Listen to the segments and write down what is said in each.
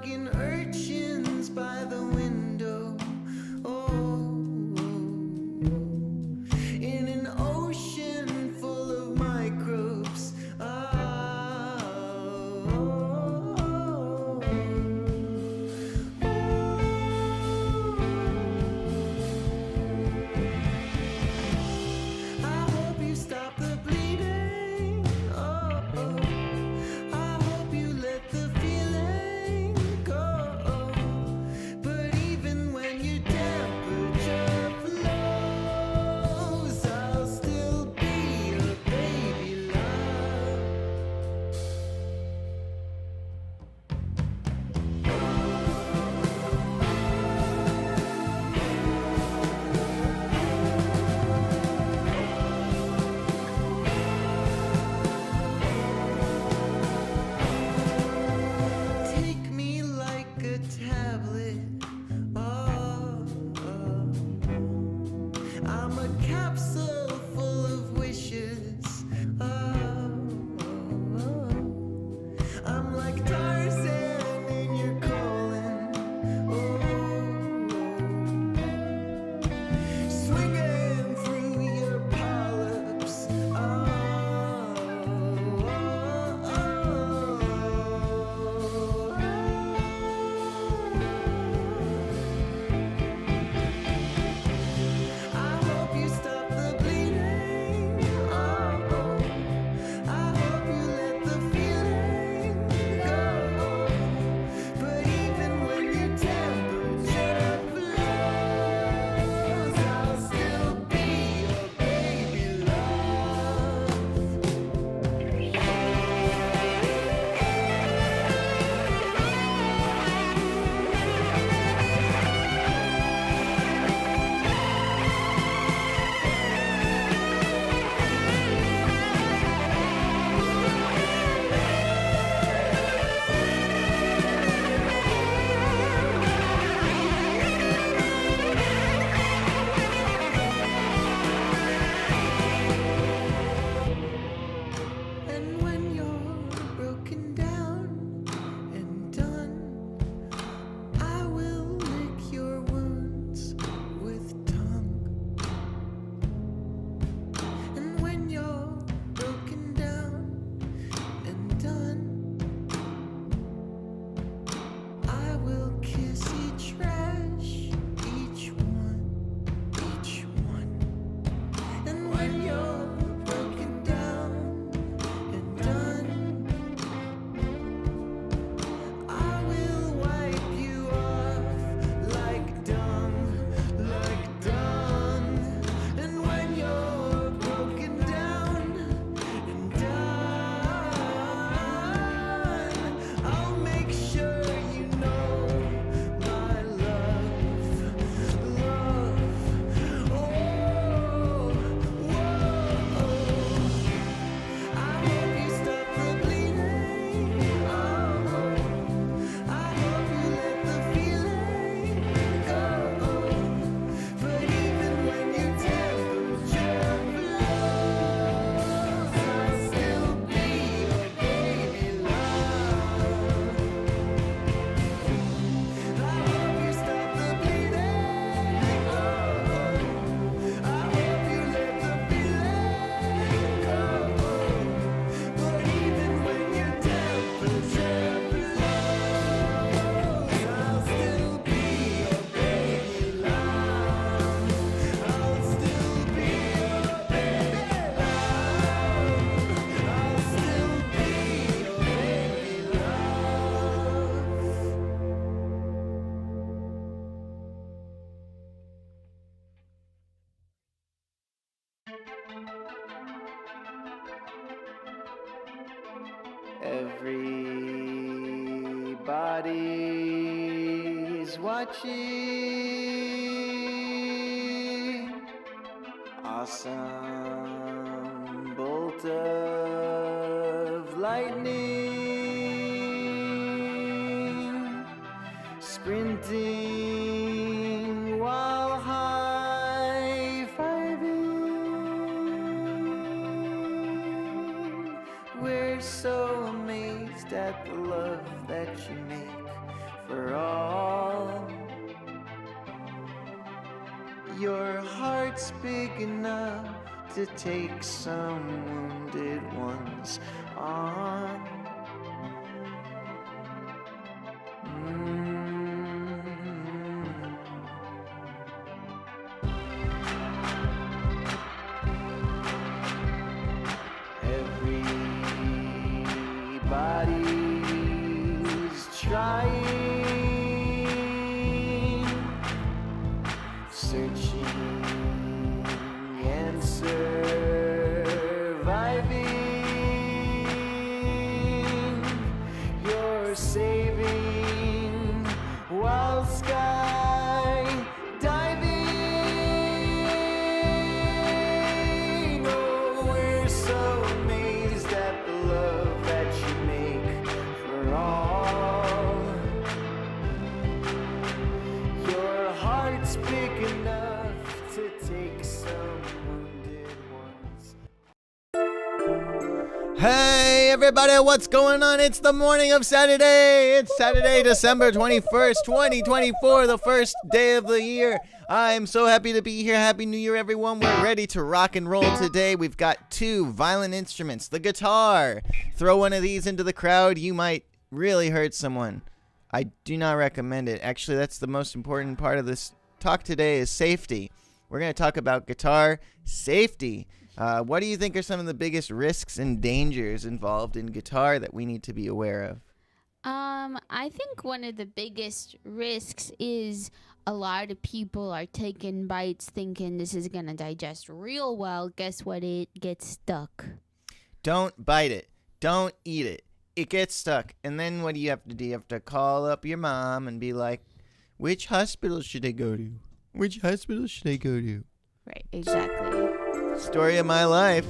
fucking urchins by the window. Oh, in an ocean full of microbes. I hope you stop the bleeding. Oh, I hope you let the feeling go. But even when your temperature flows, I'll still be a baby love. Take me like a tablet. Oh, I'm a capsule full of wishes. Oh, I'm like Tarzan in your colon. Oh, swinging through your polyps. I hope you stop the bleeding. Oh, I hope you let the feeling go. But even when your temperature flows, I'll still be your baby love. And when you're broken down and done, I will lick your wounds with tongue. And when you're broken down and done, I will kiss each rash, each one, each one. And when you're broken down and done, I will wipe you off like dung, like dung. And when you're broken down and done, I'll make sure you know my love, love. Oh, whoa. I hope you stop the bleeding. Oh, I hope you let the feeling go. But even when your temperature flows, I'll still be your baby love. I hope you stop the bleeding. Oh, I hope you let the feeling go. But even when your temperature flows, I'll still be your baby love. I'll still be your baby love. I'll still be your baby Everybody's watching. Awesome bolt of lightning, sprinting while high-fiving. We're so amazed at the love that you make Your heart's big enough to take some wounded ones on. Everybody's trying, searching and surviving. You're saving while sky diving. Oh, we're so amazed at the love that you make for all. Your heart's big enough to take some wounded ones. Hey everybody, what's going on? It's the morning of Saturday. It's Saturday, December 21st, 2024, the first day of the year. I'm so happy to be here. Happy New Year, everyone. We're ready to rock and roll today. We've got two violent instruments, the guitar. Throw one of these into the crowd, you might really hurt someone. I do not recommend it. Actually, that's the most important part of this talk today is safety. We're going to talk about guitar safety. What do you think are some of the biggest risks and dangers involved in guitar that we need to be aware of? I think one of the biggest risks is a lot of people are taking bites thinking this is going to digest real well. Guess what? It gets stuck. Don't bite it. Don't eat it. It gets stuck. And then what do you have to do? You have to call up your mom and be like, which hospital should I go to? Which hospital should I go to? Right, exactly. Story of my life.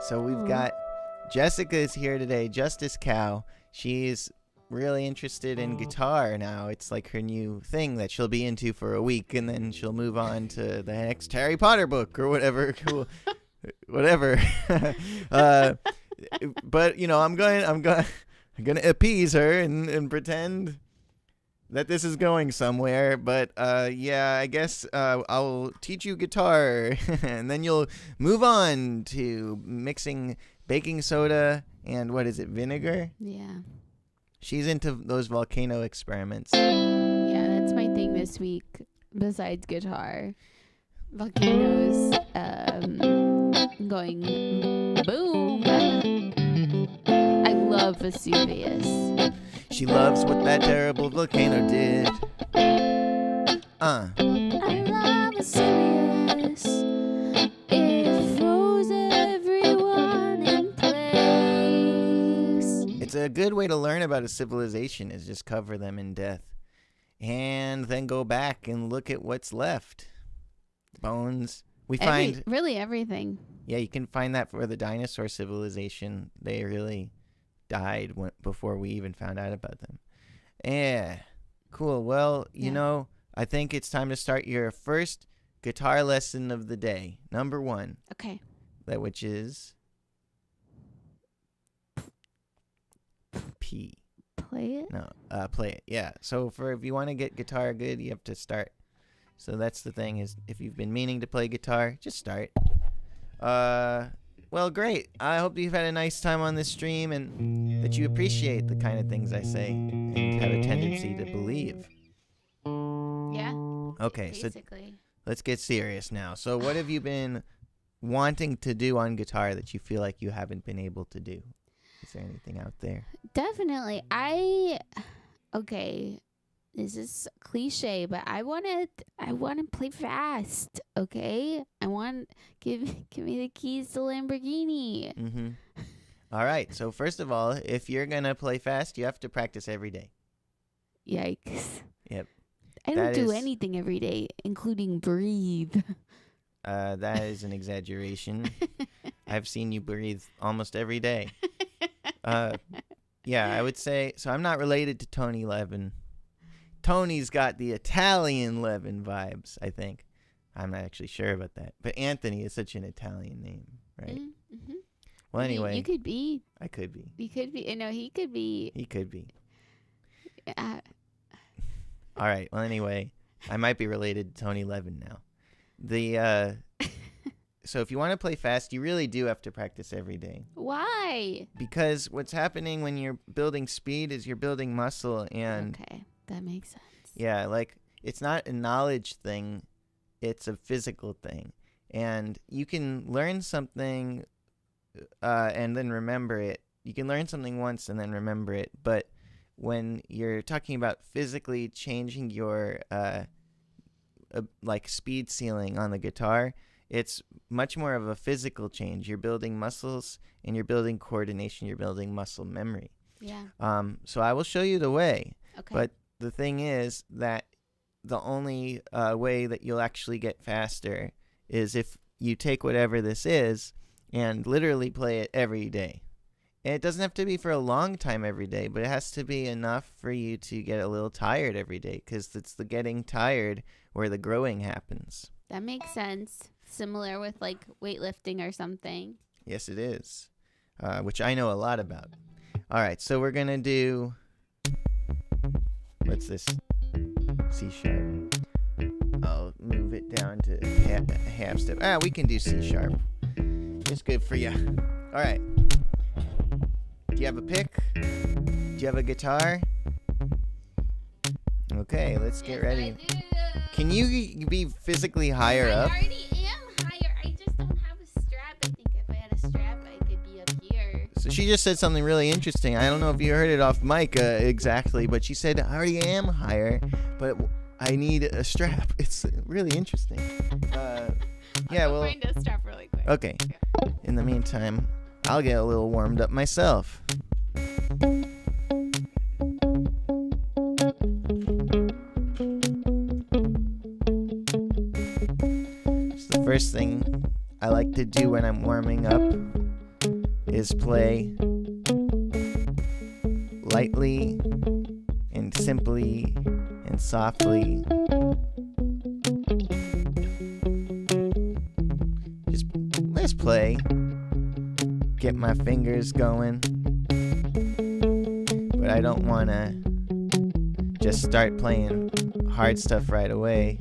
So we've got Jessica is here today, Justice Cow. She's really interested in guitar now. It's like her new thing that she'll be into for a week, and then she'll move on to the next Harry Potter book or whatever. Cool, whatever. But you know, I'm gonna appease her and pretend that this is going somewhere. But yeah, I guess I'll teach you guitar, and then you'll move on to mixing baking soda and what is it, vinegar? Yeah. She's into those volcano experiments. Yeah, that's my thing this week, besides guitar. Volcanoes, going boom. I love Vesuvius. She loves what that terrible volcano did. I love Vesuvius. It froze everyone in place. It's a good way to learn about a civilization is just cover them in death. And then go back and look at what's left. Bones. We find really everything. Yeah, you can find that for the dinosaur civilization. They really died before we even found out about them. Yeah, cool. Well, you know, I think it's time to start your first guitar lesson of the day. Number 1. Okay. That which is P. Play it? No, play it. Yeah. So if you want to get guitar good, you have to start. So that's the thing is if you've been meaning to play guitar, just start. Well, great. I hope you've had a nice time on this stream and that you appreciate the kind of things I say and have a tendency to believe. Yeah. Okay, basically. so let's get serious now. So what have you been wanting to do on guitar that you feel like you haven't been able to do? Is there anything out there? Definitely. Okay. This is cliche, but I want to play fast. Okay, give me the keys to Lamborghini. Mm-hmm. All right. So first of all, if you're gonna play fast, you have to practice every day. Yikes! Yep. I don't do anything every day, including breathe. That is an exaggeration. I've seen you breathe almost every day. Yeah, I would say so. I'm not related to Tony Levin. Tony's got the Italian Levin vibes, I think. I'm not actually sure about that. But Anthony is such an Italian name, right? Mm-hmm. Well, anyway. You could be. I could be. You could be. No, he could be. He could be. All right. Well, anyway, I might be related to Tony Levin now. So if you want to play fast, you really do have to practice every day. Why? Because what's happening when you're building speed is you're building muscle, and Okay, that makes sense. yeah, like it's not a knowledge thing, it's a physical thing. And you can learn something and then remember it. You can learn something once and then remember it, but when you're talking about physically changing your like speed ceiling on the guitar, it's much more of a physical change. You're building muscles and you're building coordination. You're building muscle memory. Yeah. So I will show you the way. Okay. But the thing is that the only way that you'll actually get faster is if you take whatever this is and literally play it every day. And it doesn't have to be for a long time every day, but it has to be enough for you to get a little tired every day, because it's the getting tired where the growing happens. That makes sense. Similar with like weightlifting or something. Yes, it is, which I know a lot about. All right, so we're going to do, what's this? C sharp. I'll move it down to half step. We can do C sharp. It's good for you. All right. Do you have a pick? Do you have a guitar? Okay, let's get ready. I do. Can you be physically higher up? I already am higher. I just don't have a strap. I think if I had a strap, I could be up here. So she just said something really interesting. I don't know if you heard it off mic exactly, but she said, I already am higher, but I need a strap. It's really interesting. Yeah, I'll well, find a strap really quick. okay. In the meantime, I'll get a little warmed up myself. So the first thing I like to do when I'm warming up is play lightly and simply and softly. Just play. Get my fingers going. But I don't want to just start playing hard stuff right away.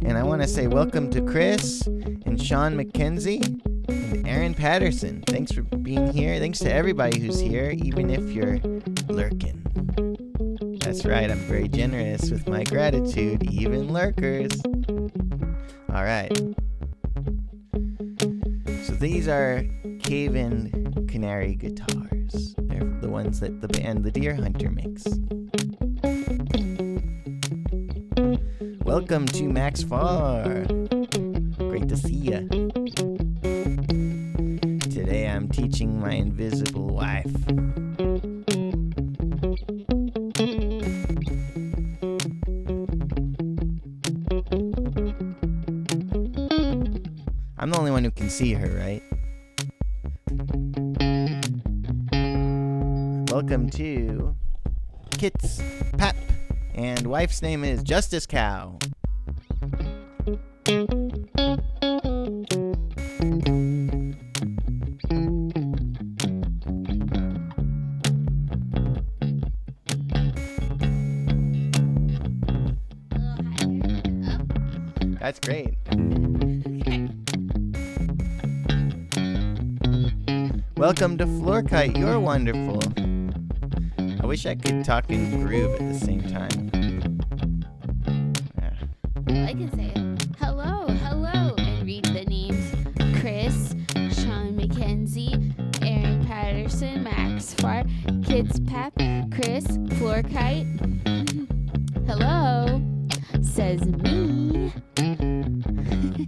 And I want to say welcome to Chris and Sean McKenzie and Aaron Patterson. Thanks for being here. Thanks to everybody who's here, even if you're lurking. That's right, I'm very generous with my gratitude, even lurkers. All right. So these are cave-in canary guitars. They're the ones that the band The Deer Hunter makes. Welcome to Max Farr. Great to see ya. Today I'm teaching my invisible wife. I'm the only one who can see her, right? Welcome to Kit's Pap, and wife's name is Justice Cow. That's great. Welcome to Floor Kite. You're wonderful. I wish I could talk and groove at the same time. I can say it. Hello, and read the names: Chris, Sean McKenzie, Aaron Patterson, Max Farr, Kids Pep, Chris, Floor Kite. Hello, says me.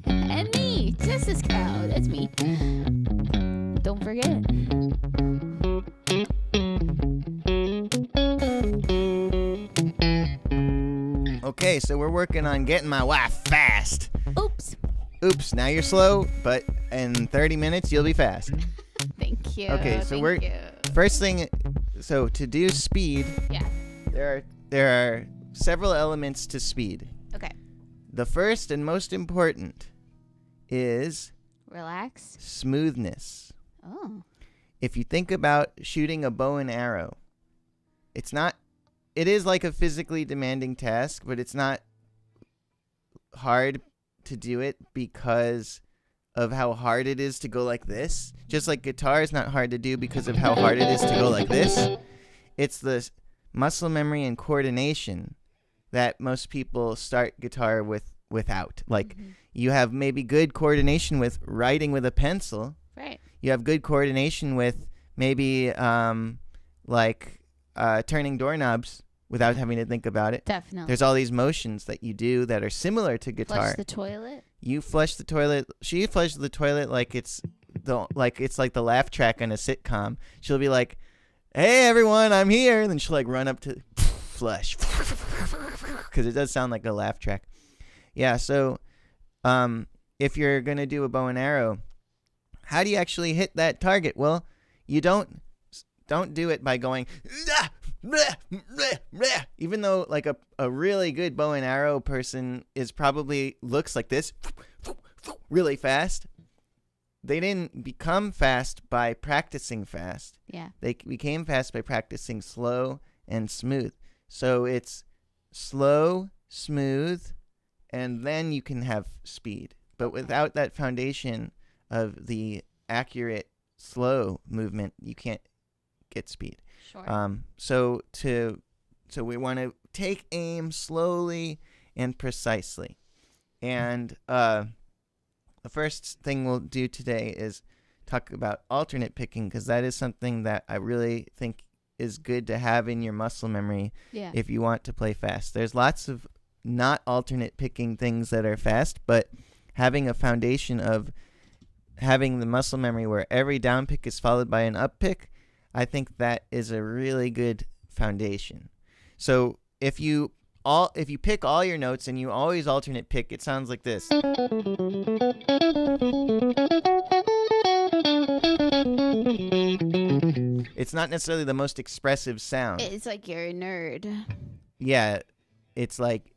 And me, Justice Cow. That's me. Don't forget. Okay, so we're working on getting my wife fast. Oops. Now you're slow, but in 30 minutes you'll be fast. Thank you. Okay, so Thank you. first thing, so to do speed, Yeah. there are several elements to speed. Okay. The first and most important is Relax. smoothness. Oh. If you think about shooting a bow and arrow, it's not. It is like a physically demanding task, but it's not hard to do it because of how hard it is to go like this. Just like guitar is not hard to do because of how hard it is to go like this. It's the muscle memory and coordination that most people start guitar without. Like you have maybe good coordination with writing with a pencil. Right. You have good coordination with maybe turning doorknobs without having to think about it. Definitely. There's all these motions that you do that are similar to guitar. Flush the toilet. You flush the toilet. She flushes the toilet like it's like the laugh track on a sitcom. She'll be like, "Hey everyone, I'm here." And then she'll like run up to flush because it does sound like a laugh track. Yeah. So, if you're gonna do a bow and arrow, how do you actually hit that target? Well, you don't do it by going, even though like a really good bow and arrow person looks like this really fast. They didn't become fast by practicing fast. Yeah. They became fast by practicing slow and smooth. So it's slow, smooth, and then you can have speed. But without that foundation of the accurate slow movement, you can't get speed. Sure. So we want to take aim slowly and precisely. And the first thing we'll do today is talk about alternate picking, because that is something that I really think is good to have in your muscle memory if you want to play fast. There's lots of not alternate picking things that are fast, but having a foundation of having the muscle memory where every down pick is followed by an up pick, I think that is a really good foundation. So if you pick all your notes and you always alternate pick, it sounds like this. It's not necessarily the most expressive sound. It's like you're a nerd. Yeah, it's like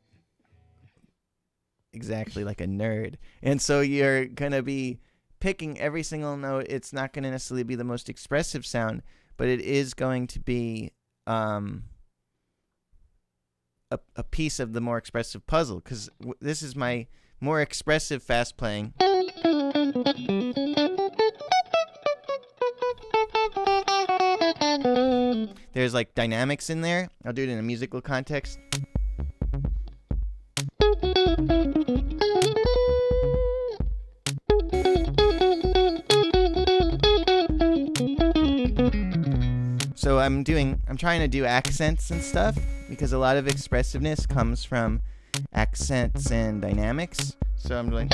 exactly like a nerd. And so you're going to be picking every single note. It's not going to necessarily be the most expressive sound, but it is going to be a piece of the more expressive puzzle, because this is my more expressive fast playing. There's like dynamics in there. I'll do it in a musical context. So I'm trying to do accents and stuff, because a lot of expressiveness comes from accents and dynamics. So I'm doing.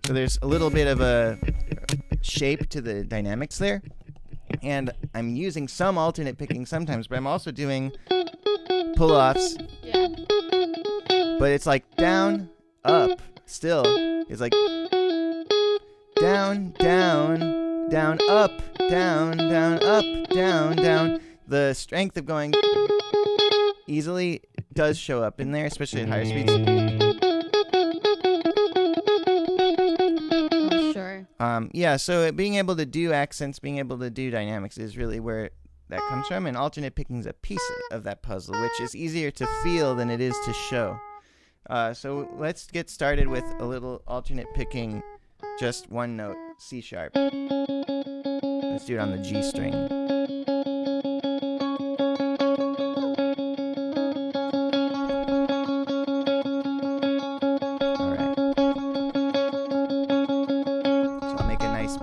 So there's a little bit of a shape to the dynamics there. And I'm using some alternate picking sometimes, but I'm also doing pull-offs. Yeah. But it's like down, up, still. It's like down, down, down, up, down, down, up, down, down. The strength of going easily does show up in there, especially at higher speeds. Yeah, so being able to do accents, being able to do dynamics is really where that comes from, and alternate picking is a piece of that puzzle, which is easier to feel than it is to show. So let's get started with a little alternate picking, just one note, C sharp. Let's do it on the G string.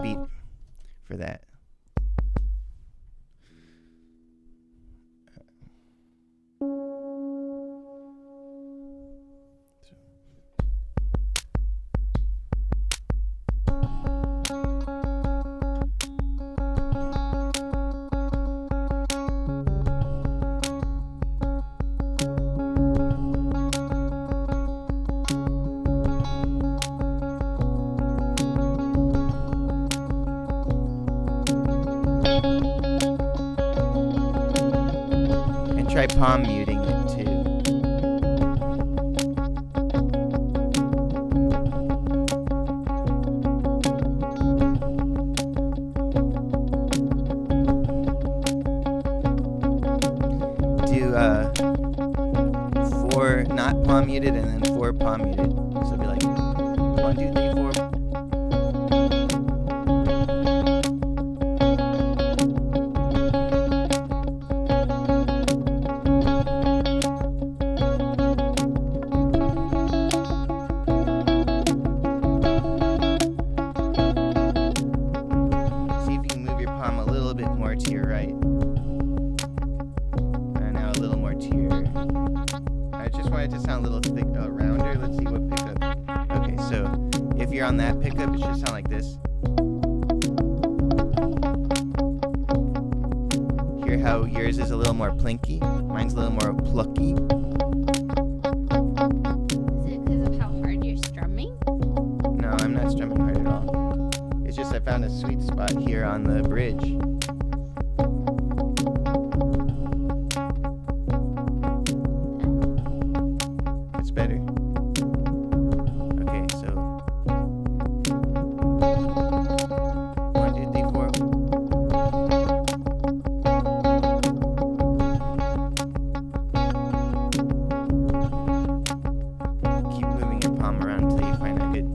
Beat for that. can try palm muting it too. Do 4 not palm muted and then 4 palm muted. So it'd be like 1, 2, 3, 4. See if you can move your palm a little bit more to your right. And now a little more to your... I just want it to sound a little thick, rounder. Let's see what pickup. Okay, so if you're on that pickup, it should sound like this. Hear how yours is a little more plinky? Mine's a little more plucky. Is it because of how hard you're strumming? No, I'm not strumming hard at all. It's just I found a sweet spot here on the bridge. It's better. Okay, so 1, 2, 3, 4. Keep moving your palm around until you find a good.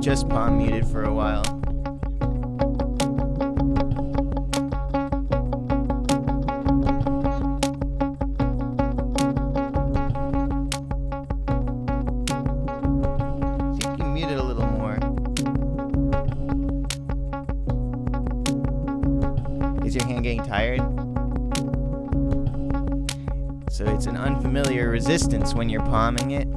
Just palm muted for a while. See if you can mute it a little more. Is your hand getting tired? So it's an unfamiliar resistance when you're palming it.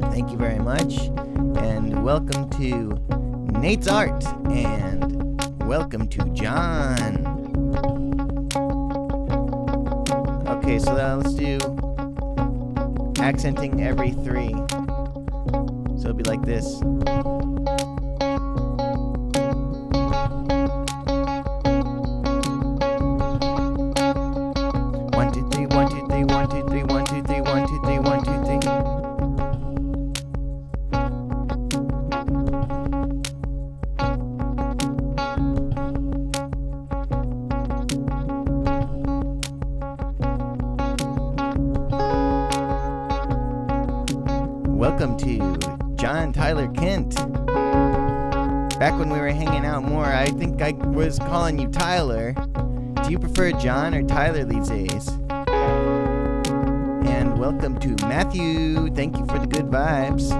Thank you very much, and welcome to Nate's Art, and welcome to John. Okay, so now let's do accenting every 3. So it'll be like this. 1, 2, 3, 1, 2, 3, 1, 2, 3, 1, 2, 3, 1, 2, 3, 1, 2, 3. Tyler Kent. Back when we were hanging out more, I think I was calling you Tyler. Do you prefer John or Tyler these days? And welcome to Matthew. Thank you for the good vibes.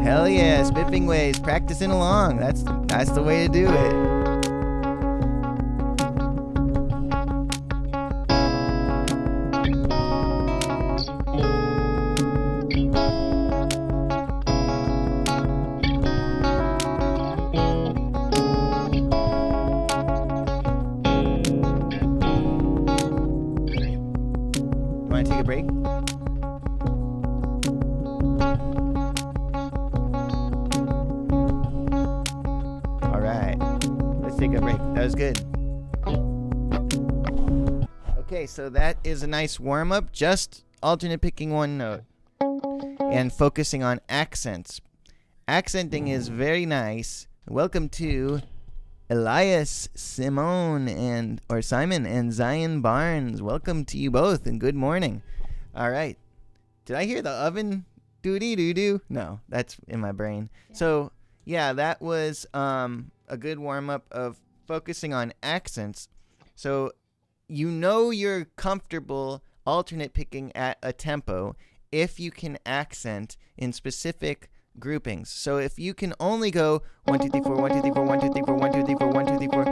Hell yeah, Spiffing Ways, practicing along. That's the way to do it. Want to take a break? All right, let's take a break. That was good. Okay, so that is a nice warm-up. Just alternate picking one note and focusing on accents. Accenting is very nice. Welcome to Elias, Simone, or Simon and Zion Barnes. Welcome to you both, and good morning. All right. Did I hear the oven doo-dee-doo-doo? No, that's in my brain. Yeah. So, yeah, that was a good warm-up of focusing on accents. So, you know you're comfortable alternate picking at a tempo if you can accent in specific groupings. So if you can only go 1 2 3 4 1 2 3 4 1 2 3 4 1 2 3 4 1 2 3 4,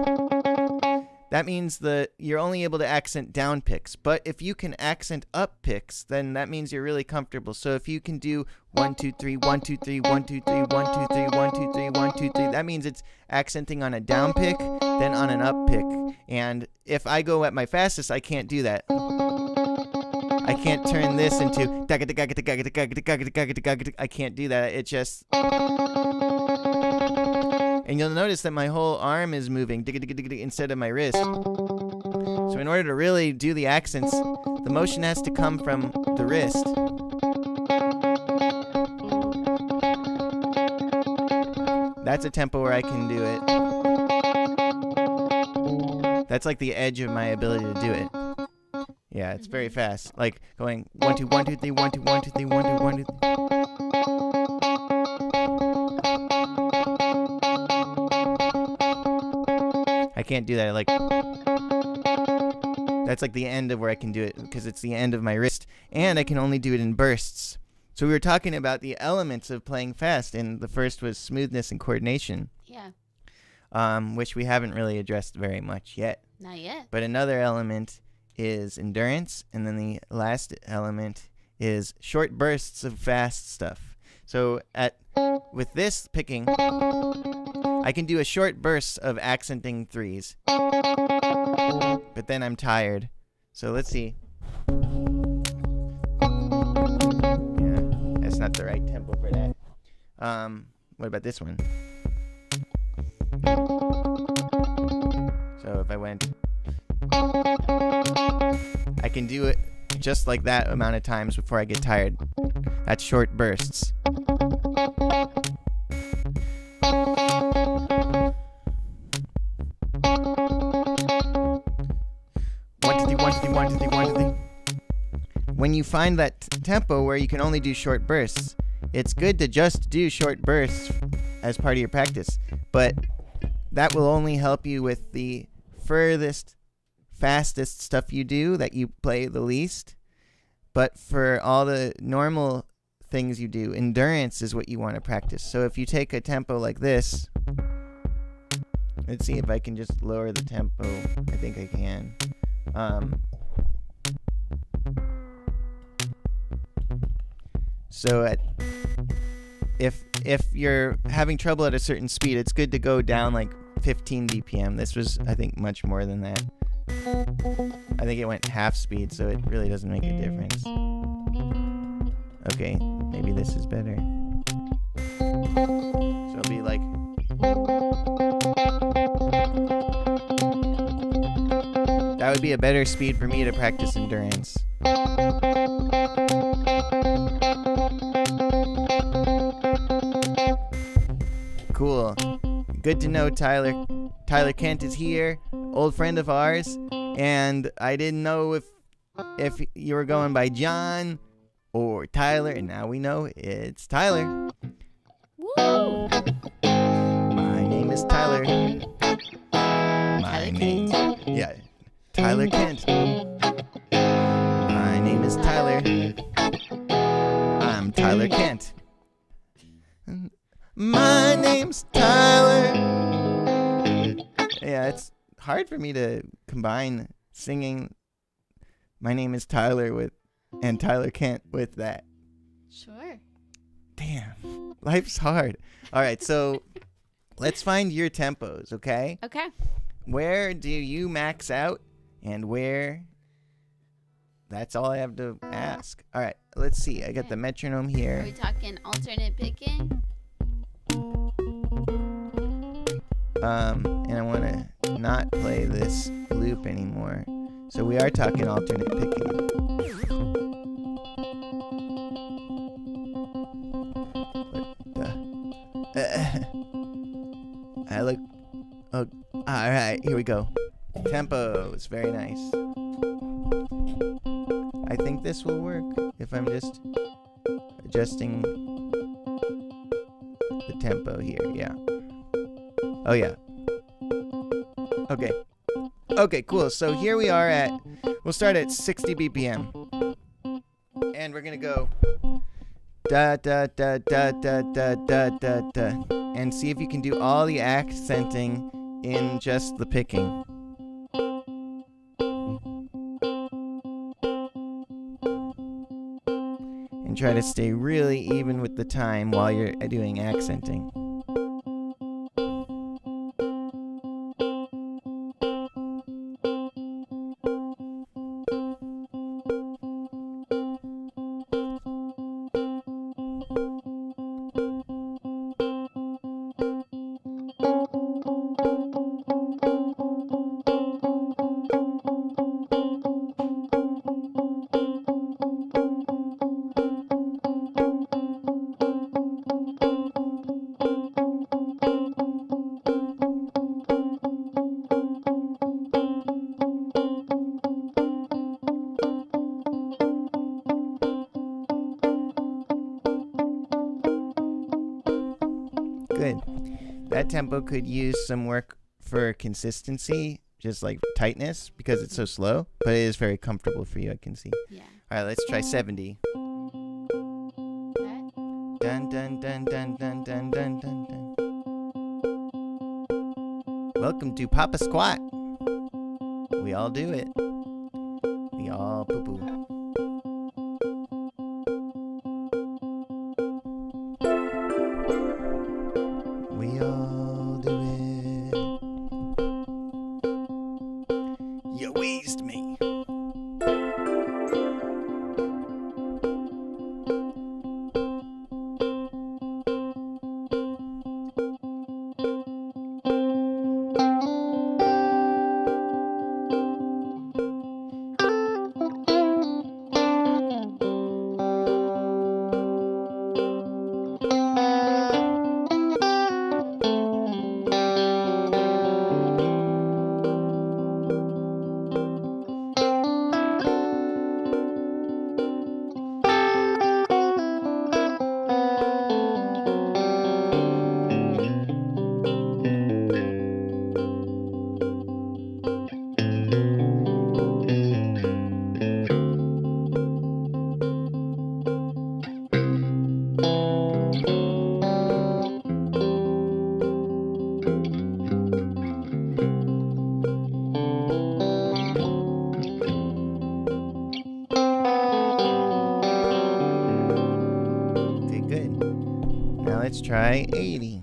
that means that you're only able to accent down picks. But if you can accent up picks, then that means you're really comfortable. So if you can do 1 2 3 1 2 3 1 2 3 1 2 3 1 2 3 1 2 3, that means it's accenting on a down pick, then on an up pick. And if I go at my fastest, I can't do that. I can't turn this into I can't do that. It just, and you'll notice that my whole arm is moving instead of my wrist. So in order to really do the accents, the motion has to come from the wrist. That's a tempo where I can do it. That's like the edge of my ability to do it. Yeah, it's very fast. Like going 1 2 1 2 3 1 2 1 2 3 1 2 1 2 3. I can't do that. Like, that's like the end of where I can do it, because it's the end of my wrist, and I can only do it in bursts. So we were talking about the elements of playing fast, and the first was smoothness and coordination. Yeah. Which we haven't really addressed very much yet. Not yet. But another element is endurance, and then the last element is short bursts of fast stuff. So with this picking, I can do a short burst of accenting threes, but then I'm tired. So let's see. Yeah, that's not the right tempo for that. What about this one? So if I went, I can do it just like that amount of times before I get tired. That's short bursts. When you find that tempo where you can only do short bursts, it's good to just do short bursts as part of your practice. But that will only help you with the furthest, fastest stuff you do that you play the least. But for all the normal things you do, endurance is what you want to practice. So if you take a tempo like this, let's see if I can just lower the tempo. I think I can. So if you're having trouble at a certain speed, it's good to go down like 15 BPM. This was, I think, much more than that. I think it went half speed, so it really doesn't make a difference. Okay, maybe this is better. So it'll be like, that would be a better speed for me to practice endurance. Cool. Good to know, Tyler. Tyler Kent is here, old friend of ours, and I didn't know if you were going by John, or Tyler, and now we know it's Tyler. Woo! My name is Tyler. My name, yeah, Tyler Kent. My name is Tyler. I'm Tyler Kent. My name's Tyler. Yeah, it's hard for me to combine singing My Name is Tyler and Tyler Kent with that. Sure. Damn, life's hard. All right, so let's find your tempos, okay? Okay. Where do you max out and where? That's all I have to ask. All right, let's see. I got the metronome Are here. we talking alternate picking? And I want to not play this loop anymore. So we are talking alternate picking. I look. Oh, all right. Here we go. Tempos, very nice. I think this will work if I'm just adjusting the tempo here. Yeah. Oh yeah. Okay. Okay, cool. So here we are we'll start at 60 BPM. And we're gonna go da da da da da da da da da, and see if you can do all the accenting in just the picking. And try to stay really even with the time while you're doing accenting. Good. That tempo could use some work for consistency, just like tightness, because it's so slow, but it is very comfortable for you, I can see. Yeah. All right, let's try 70. That? Dun dun dun dun dun dun dun dun dun. Welcome to Papa Squat. We all do it. We all poo poo. We all do it. You wheezed me. Okay, good. Now let's try 80.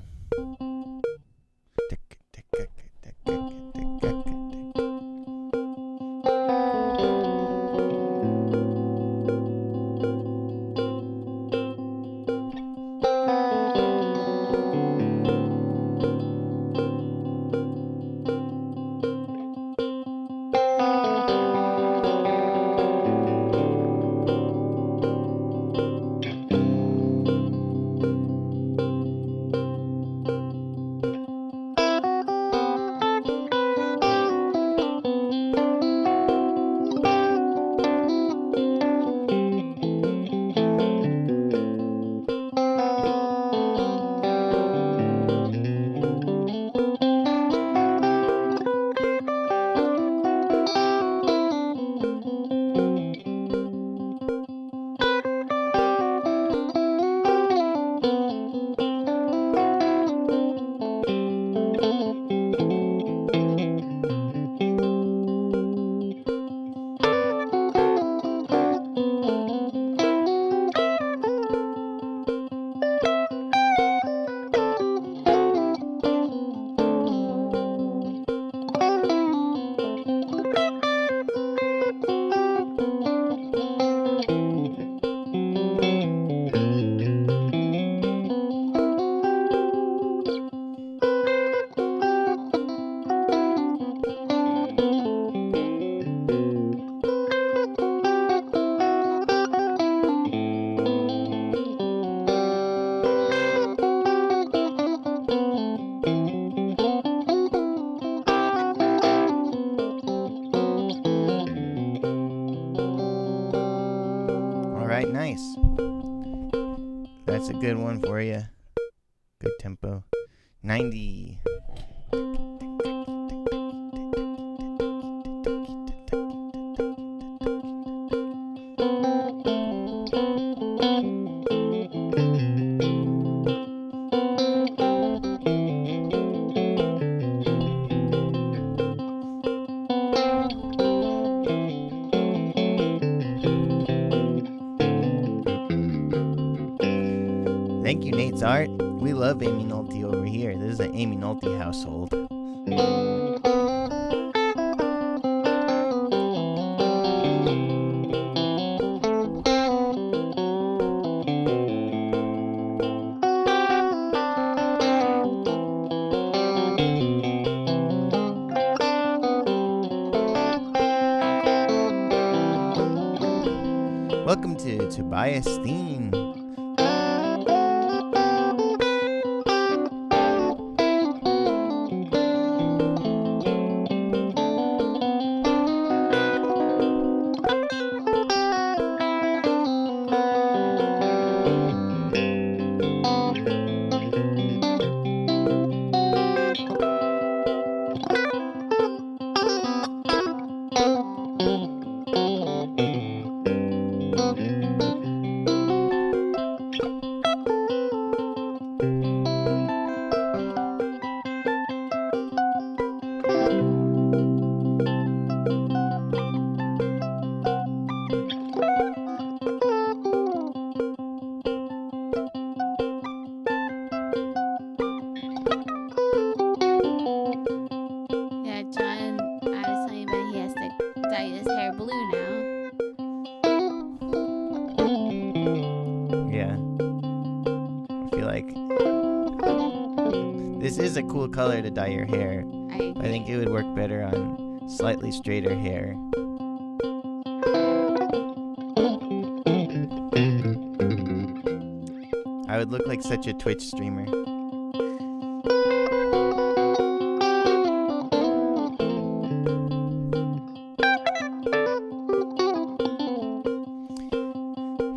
Nice. That's a good one for you. Good tempo. 90. Thank you, Nate's Art. We love Amy Nolte over here. This is an Amy Nolte household. Welcome to Tobias Theme. Yeah, John, I was telling you about he has to dye his hair blue now. Yeah. I feel like this is a cool color to dye your hair. I think it would work better on slightly straighter hair. I would look like such a Twitch streamer.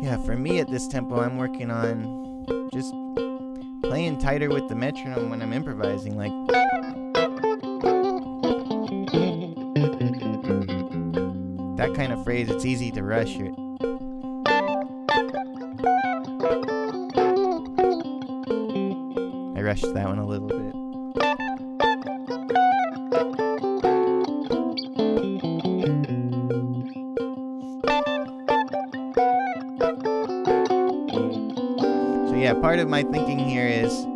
Yeah, for me at this tempo, I'm working on just playing tighter with the metronome when I'm improvising. Like, that kind of phrase, it's easy to rush it. I rushed that one a little bit. So yeah, part of my thinking here is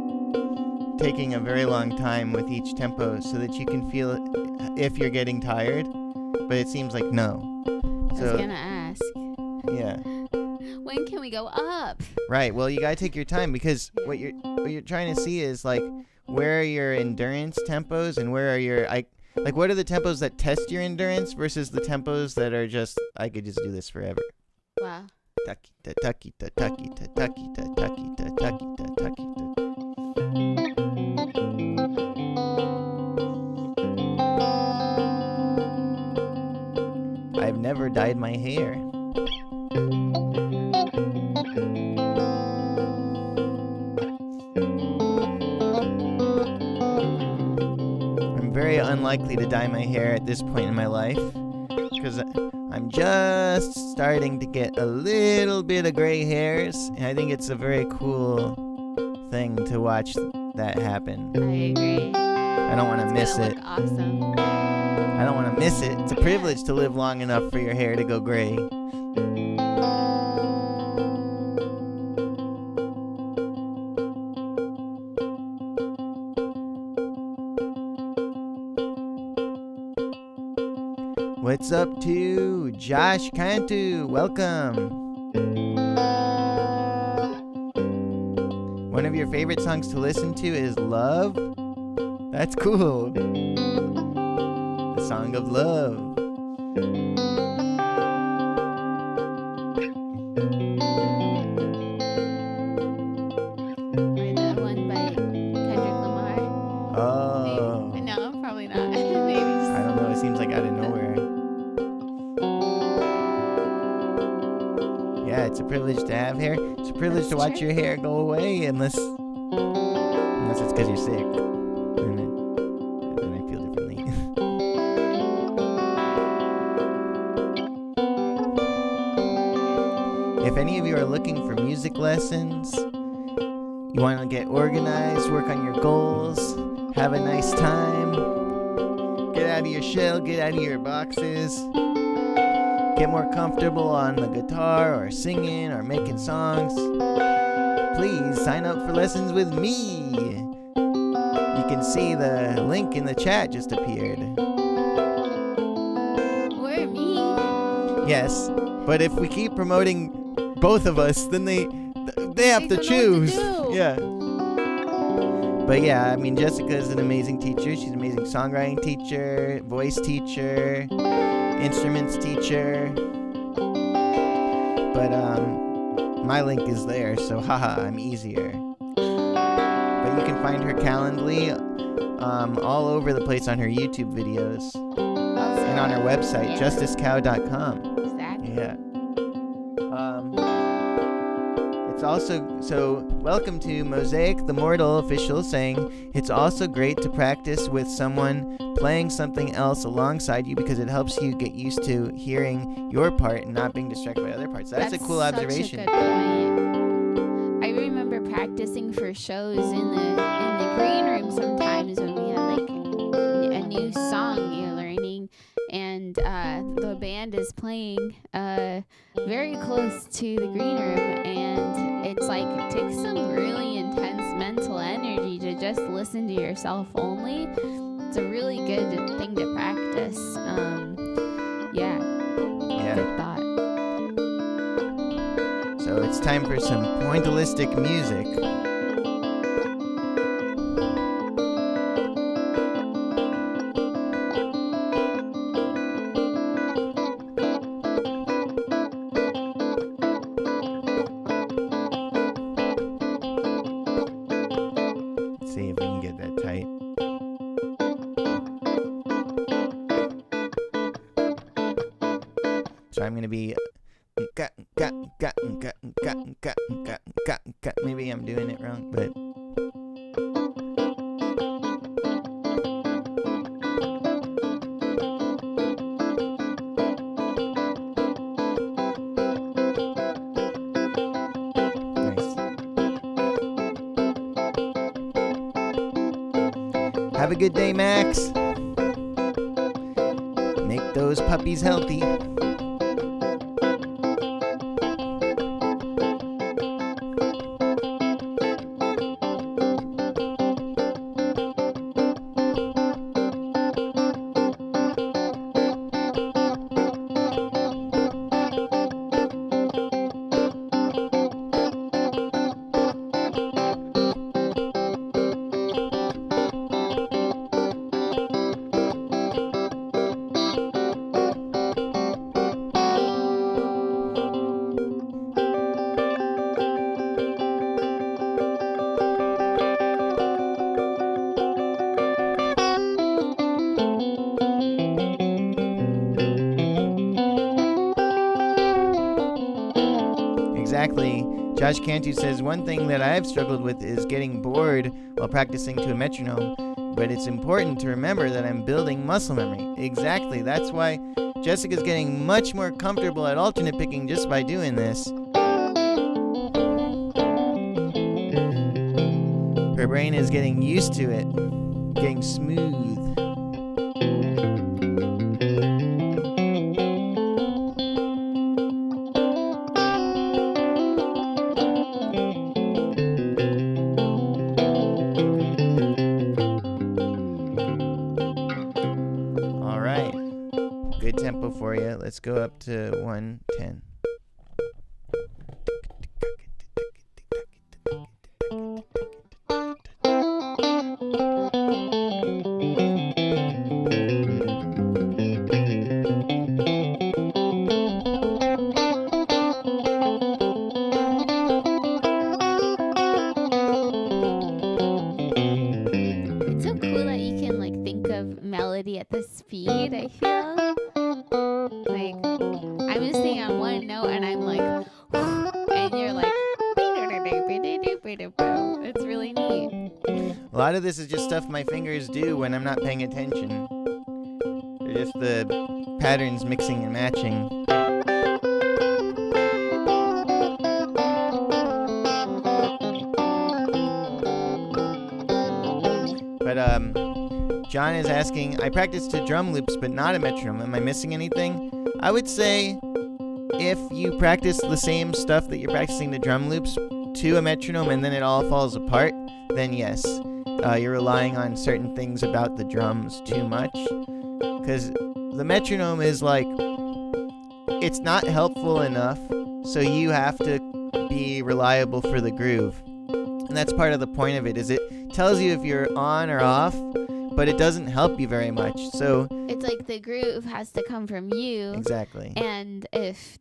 taking a very long time with each tempo so that you can feel if you're getting tired, but it seems like no. I was gonna ask. Yeah. When can we go up? Right. Well, you gotta take your time because what you're trying to see is like where are your endurance tempos and where are your like what are the tempos that test your endurance versus the tempos that are just I could just do this forever. Wow. Tucky ta tucky ta tucky ta tucky ta tucky ta tucky ta tucky ta. I've never dyed my hair. I'm very unlikely to dye my hair at this point in my life because I'm just starting to get a little bit of gray hairs, and I think it's a very cool thing to watch that happen. I agree. I don't want to miss It's it. gonna look awesome. I don't want to miss it. It's a privilege to live long enough for your hair to go gray. What's up to Josh Cantu? Welcome. One of your favorite songs to listen to is Love? That's cool. The Song of Love. Or the one by Kendrick Lamar. Oh. Maybe. No, probably not. Maybe. I don't know. It seems like out of nowhere. Yeah, it's a privilege privilege to have hair. It's a privilege That's to watch true. your hair go away, unless it's because you're sick. Then I feel differently. If any of you are looking for music lessons, you want to get organized, work on your goals, have a nice time, get out of your shell, get out of your boxes, get more comfortable on the guitar or singing or making songs, please sign up for lessons with me. You can see the link in the chat just appeared. Or me. Yes, but if we keep promoting both of us, then they have to They don't know what to choose. do. Yeah. But yeah, I mean, Jessica is an amazing teacher. She's an amazing songwriting teacher, voice teacher, instruments teacher. But my link is there, so haha, I'm easier. But you can find her Calendly all over the place on her YouTube videos Also, and on her website, yeah. justicecow.com. Exactly. Yeah. It's also, so welcome to Mosaic the Mortal official saying, it's also great to practice with someone playing something else alongside you because it helps you get used to hearing your part and not being distracted by other parts. That's a cool such observation. A good point. I remember practicing for shows in the green room sometimes when we had like a new song you're learning, and the band is playing very close to the green room, and it's like it takes some really intense mental energy to just listen to yourself only. It's a really good thing to practice. Yeah. Yeah. Good thought. So it's time for some pointillistic music. Let's see if we can get that tight. So I'm gonna be maybe I'm doing it wrong, but nice. Have a good day, Max. Make those puppies healthy. Exactly. Josh Cantu says, one thing that I've struggled with is getting bored while practicing to a metronome, but it's important to remember that I'm building muscle memory. Exactly. That's why Jessica's getting much more comfortable at alternate picking just by doing this. Her brain is getting used to it, getting smooth. All right. Good tempo for you. Let's go up to 110. It's so cool that you can like think of melody at the speed, I feel. Like I'm just singing on one note and I'm like It's really neat. A lot of this is just stuff my fingers do when I'm not paying attention. They're just the patterns mixing and matching. But John is asking, I practice to drum loops but not a metronome. Am I missing anything? I would say if you practice the same stuff that you're practicing the drum loops to a metronome and then it all falls apart, then yes, you're relying on certain things about the drums too much. Because the metronome is like, it's not helpful enough, so you have to be reliable for the groove. And that's part of the point of it, is it tells you if you're on or off, but it doesn't help you very much. So it's like the groove has to come from you. Exactly. And if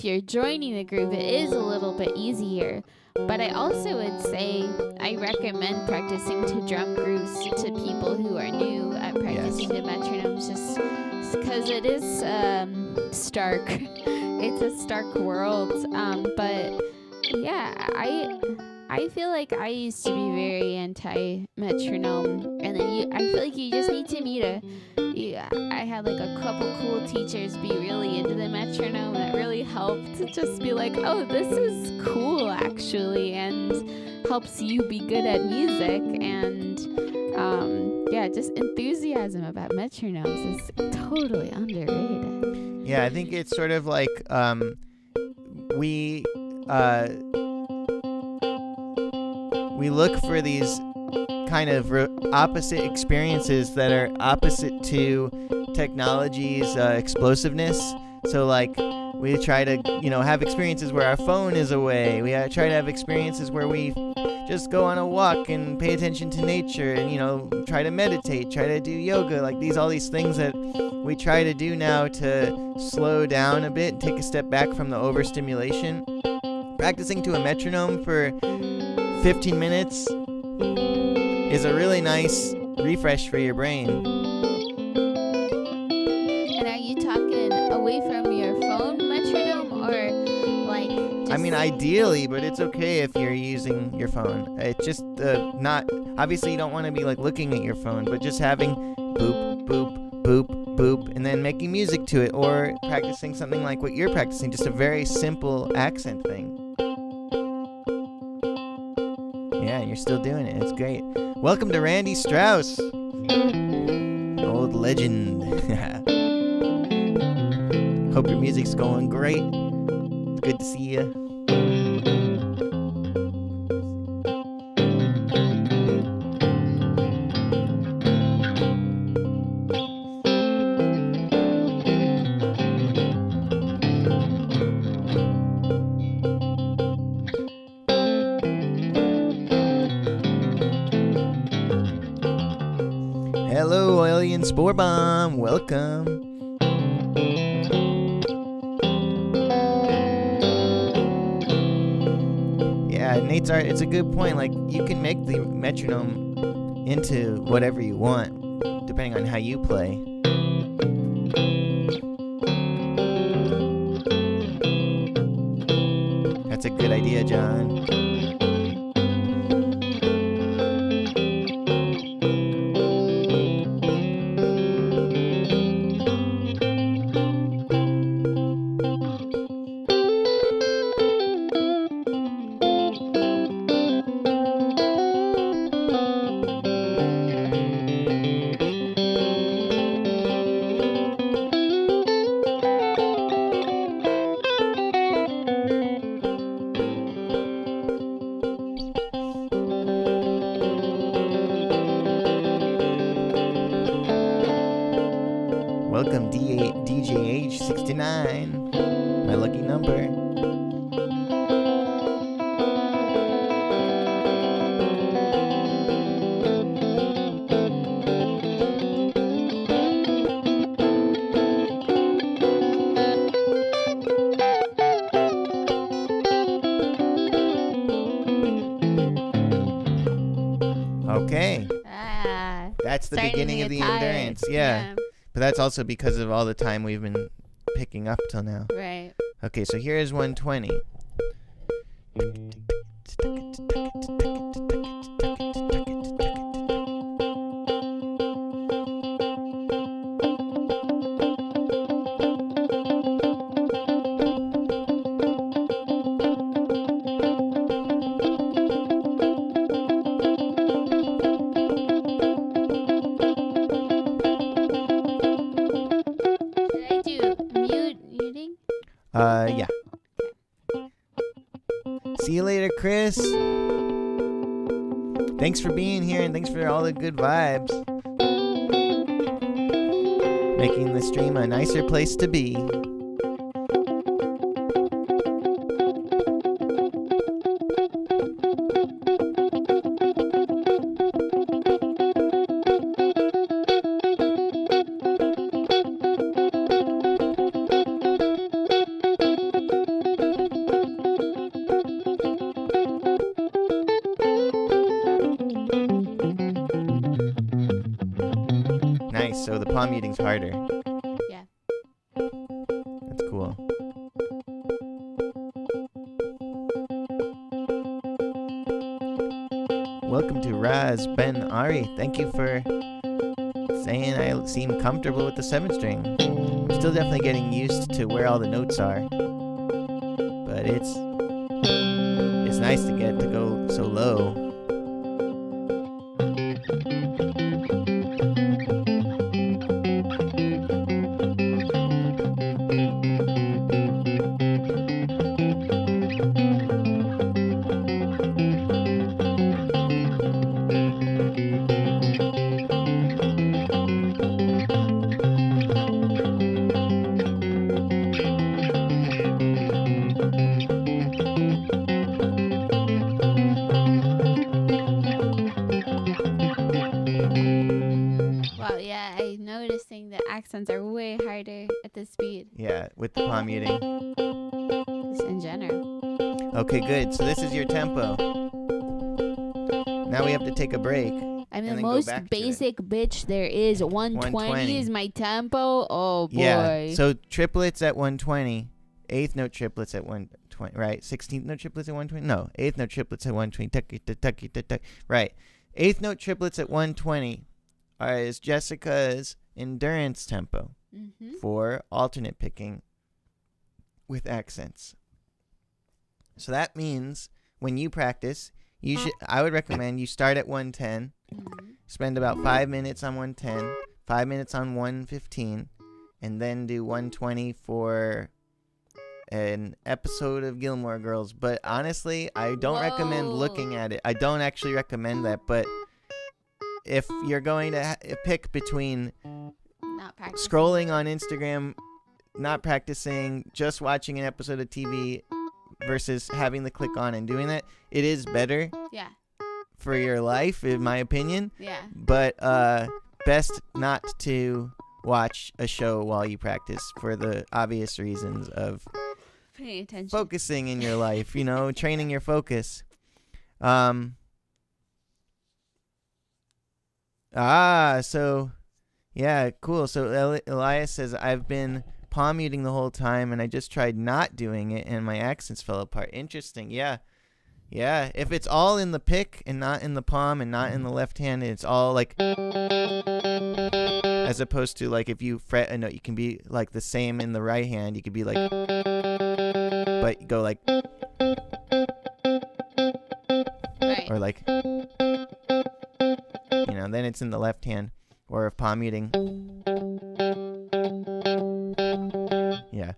you're joining the groove, it is a little bit easier. But I also would say I recommend practicing to drum grooves to people who are new at practicing the metronomes, just because it is stark. It's a stark world. But yeah, I feel like I used to be very anti-metronome, and then I feel like you just need to meet I had like a couple cool teachers be really into the metronome that really helped to just be like, oh, this is cool actually, and helps you be good at music. And just enthusiasm about metronomes is totally underrated. Yeah, I think it's sort of like we look for these kind of opposite experiences that are opposite to technology's explosiveness. So like we try to, have experiences where our phone is away. We try to have experiences where we just go on a walk and pay attention to nature and, try to meditate, try to do yoga, like all these things that we try to do now to slow down a bit and take a step back from the overstimulation. Practicing to a metronome for 15 minutes is a really nice refresh for your brain. And are you talking away from your phone metronome or like just... I mean, ideally, but it's okay if you're using your phone. It's just not... Obviously, you don't want to be like looking at your phone, but just having boop, boop, boop, boop, and then making music to it, or practicing something like what you're practicing, just a very simple accent thing. Yeah, and you're still doing it. It's great. Welcome to Randy Strauss. Old legend. Hope your music's going great. It's good to see you. Hello, Alien Spore Bomb. Welcome. Yeah, Nate's art, it's a good point. Like, you can make the metronome into whatever you want, depending on how you play. That's a good idea, John. Welcome, DJH69, my lucky number. Okay. That's the beginning of the endurance. Yeah. But that's also because of all the time we've been picking up till now. Right. Okay, so here is 120. Yeah. See you later, Chris. Thanks for being here and thanks for all the good vibes. Making the stream a nicer place to be. Nice, so the palm muting's harder. Yeah. That's cool. Welcome to Raz Ben Ari. Thank you for saying I seem comfortable with the 7th string. I'm still definitely getting used to where all the notes are. But it's nice to get to go so low. Wow, yeah, I'm noticing the accents are way harder at this speed. Yeah, with the palm muting. Just in general. Okay, good. So this is your tempo. Now we have to take a break. I'm and the then go most back to it. basic bitch there is. 120 is my tempo. Oh boy. Yeah. So triplets at 120, eighth note triplets at 120, right? 16th note triplets at 120. No, eighth note triplets at 120. Right. Eighth note triplets at 120 is Jessica's endurance tempo for alternate picking with accents. So that means when you practice, I would recommend you start at 110, spend about 5 minutes on 110, 5 minutes on 115, and then do 120 for an episode of Gilmore Girls. But honestly, I don't recommend looking at it. I don't actually recommend that. But if you're going to pick between Not practicing. scrolling on Instagram, not practicing, just watching an episode of TV versus having the click on and doing that, it is better Yeah. for your life, in my opinion. Yeah. But best not to watch a show while you practice for the obvious reasons of Paying attention. focusing in your life, training your focus. So yeah, cool. So Elias says, I've been palm muting the whole time and I just tried not doing it and my accents fell apart. Interesting. Yeah. If it's all in the pick and not in the palm and not in the left hand, it's all like, as opposed to like if you fret a note, you can be like the same in the right hand. You could be like, but you go like, Right. or like, then it's in the left hand. Or if palm muting. Yeah.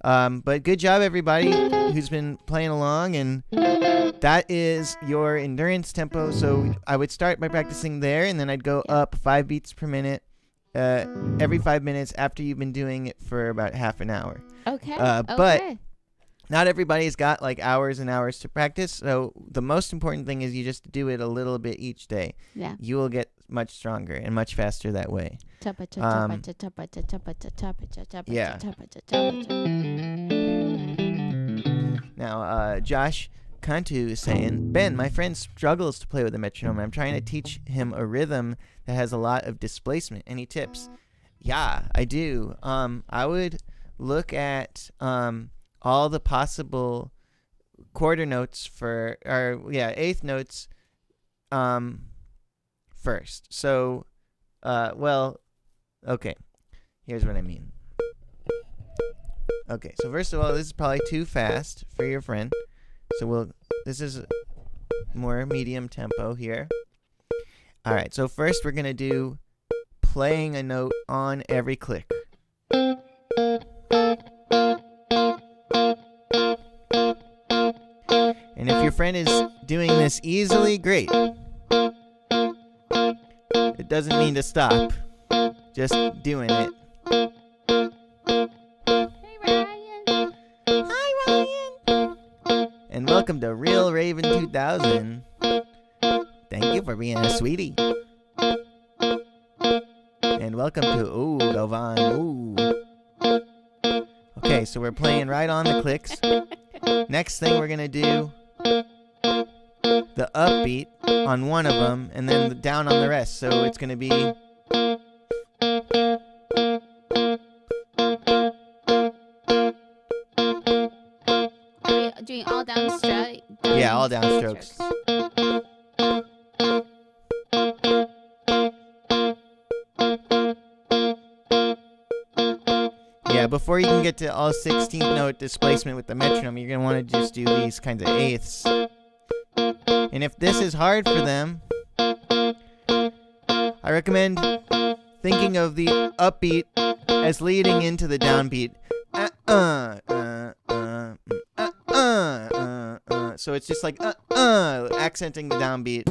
But good job, everybody who's been playing along. And that is your endurance tempo. So I would start by practicing there, and then I'd go up 5 beats per minute every 5 minutes after you've been doing it for about half an hour. Okay. But not everybody's got like hours and hours to practice. So the most important thing is you just do it a little bit each day. Yeah. You will get much stronger and much faster that way. Yeah. Now, Josh Cantu is saying, Ben, my friend struggles to play with a metronome. I'm trying to teach him a rhythm that has a lot of displacement. Any tips? Yeah, I do. I would look at all the possible quarter notes eighth notes first. So, okay. Here's what I mean. Okay, so first of all, this is probably too fast for your friend. So this is more medium tempo here. All right, so first we're going to do playing a note on every click. your friend is doing this easily, great. It doesn't mean to stop. Just doing it. Hey, Ryan. Hi, Ryan. And welcome to Real Raven 2000. Thank you for being a sweetie. And welcome to Govan. Okay, so we're playing right on the clicks. Next thing we're gonna do the upbeat on one of them, and then down on the rest. So it's gonna be Are we doing all downstroke? yeah, all downstrokes. Yeah, before you can get to all 16th note displacement with the metronome, you're going to want to just do these kinds of eighths. And if this is hard for them, I recommend thinking of the upbeat as leading into the downbeat. So it's just like accenting the downbeat.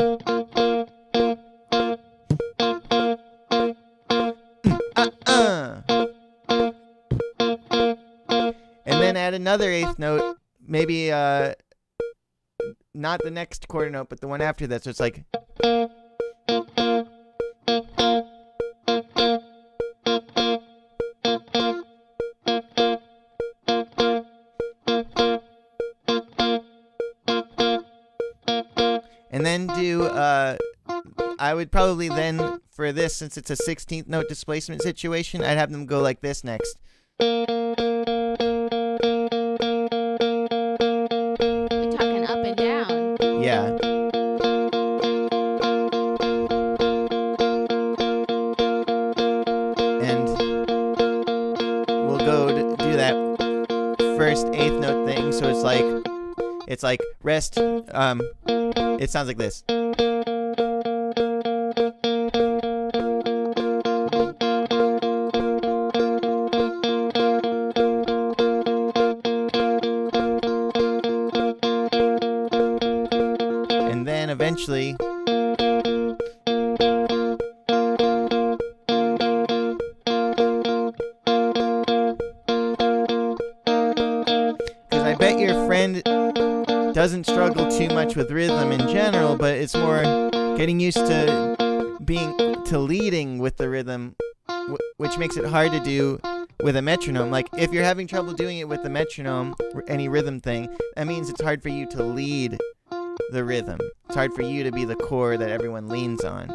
And then add another eighth note, maybe not the next quarter note, but the one after that. So it's like. And then do, I would probably then, for this, since it's a 16th note displacement situation, I'd have them go like this next. We're talking up and down. Yeah. And we'll go to do that first eighth note thing, so it's like rest, it sounds like this. And then eventually I bet your friend doesn't struggle too much with rhythm in general, but it's more getting used to leading with the rhythm, which makes it hard to do with a metronome. Like if you're having trouble doing it with the metronome, any rhythm thing, that means it's hard for you to lead the rhythm. It's hard for you to be the core that everyone leans on.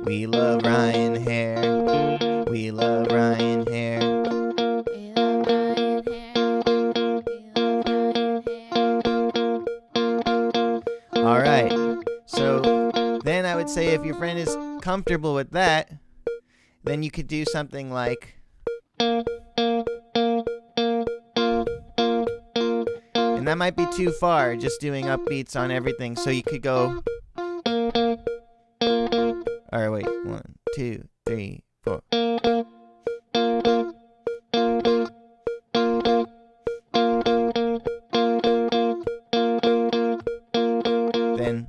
We love Ryan Hare. We love Ryan Hare. We love Ryan Hare. We love Ryan Hare. All right. So then I would say if your friend is comfortable with that, then you could do something like. And that might be too far, just doing upbeats on everything. So you could go. All right, wait. 1, 2, 3, 4. Then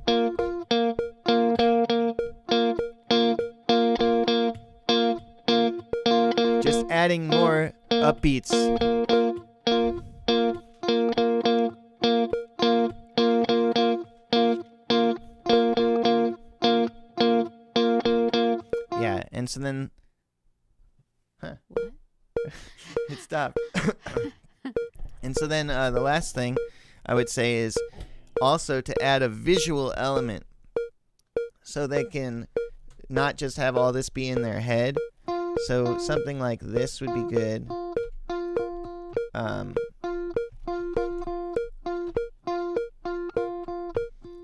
just adding more upbeats. Yeah, and so then What? it stopped. And so then the last thing I would say is also to add a visual element so they can not just have all this be in their head. So something like this would be good.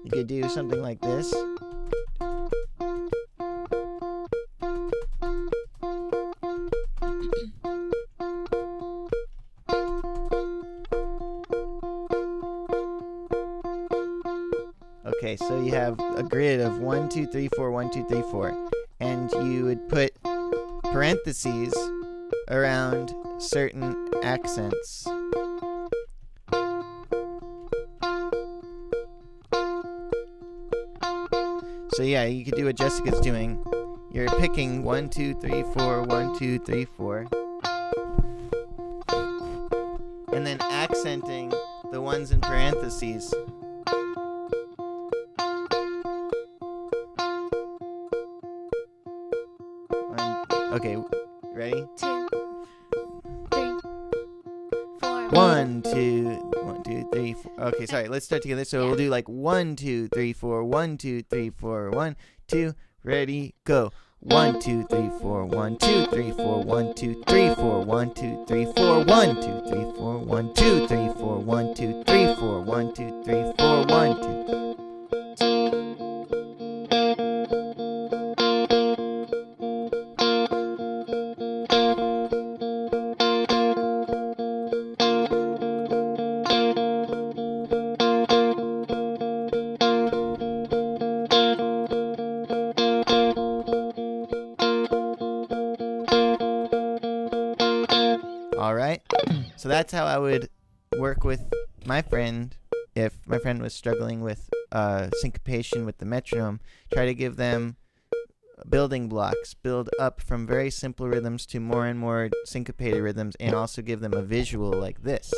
You could do something like this. Okay, Okay, so you have a grid of 1, 2, 3, 4, 1, 2, 3, 4, and you would put parentheses around certain accents. So yeah, you could do what Jessica's doing. You're picking 1, 2, 3, 4, 1, 2, 3, 4, and then accenting the ones in parentheses. Okay, ready? 2, 3, 4. 1, 2, 3, 4. Okay, sorry. Let's start together. So we'll do like 1, 2, 3, 4. 1, 2, 3, 4. 1, 2. Ready? Go. 1, 2, 3, 4. 1, 2, 3, 4. 1, 2, 3, 4. 1, 2, 3, 4. 1, 2, 3, 4. 1, 2, 3, 4. 1, 2, 3, 4. 1, 2, 3, 4. 1, 2. All right. So that's how I would work with my friend if my friend was struggling with syncopation with the metronome. Try to give them building blocks, build up from very simple rhythms to more and more syncopated rhythms, and also give them a visual like this.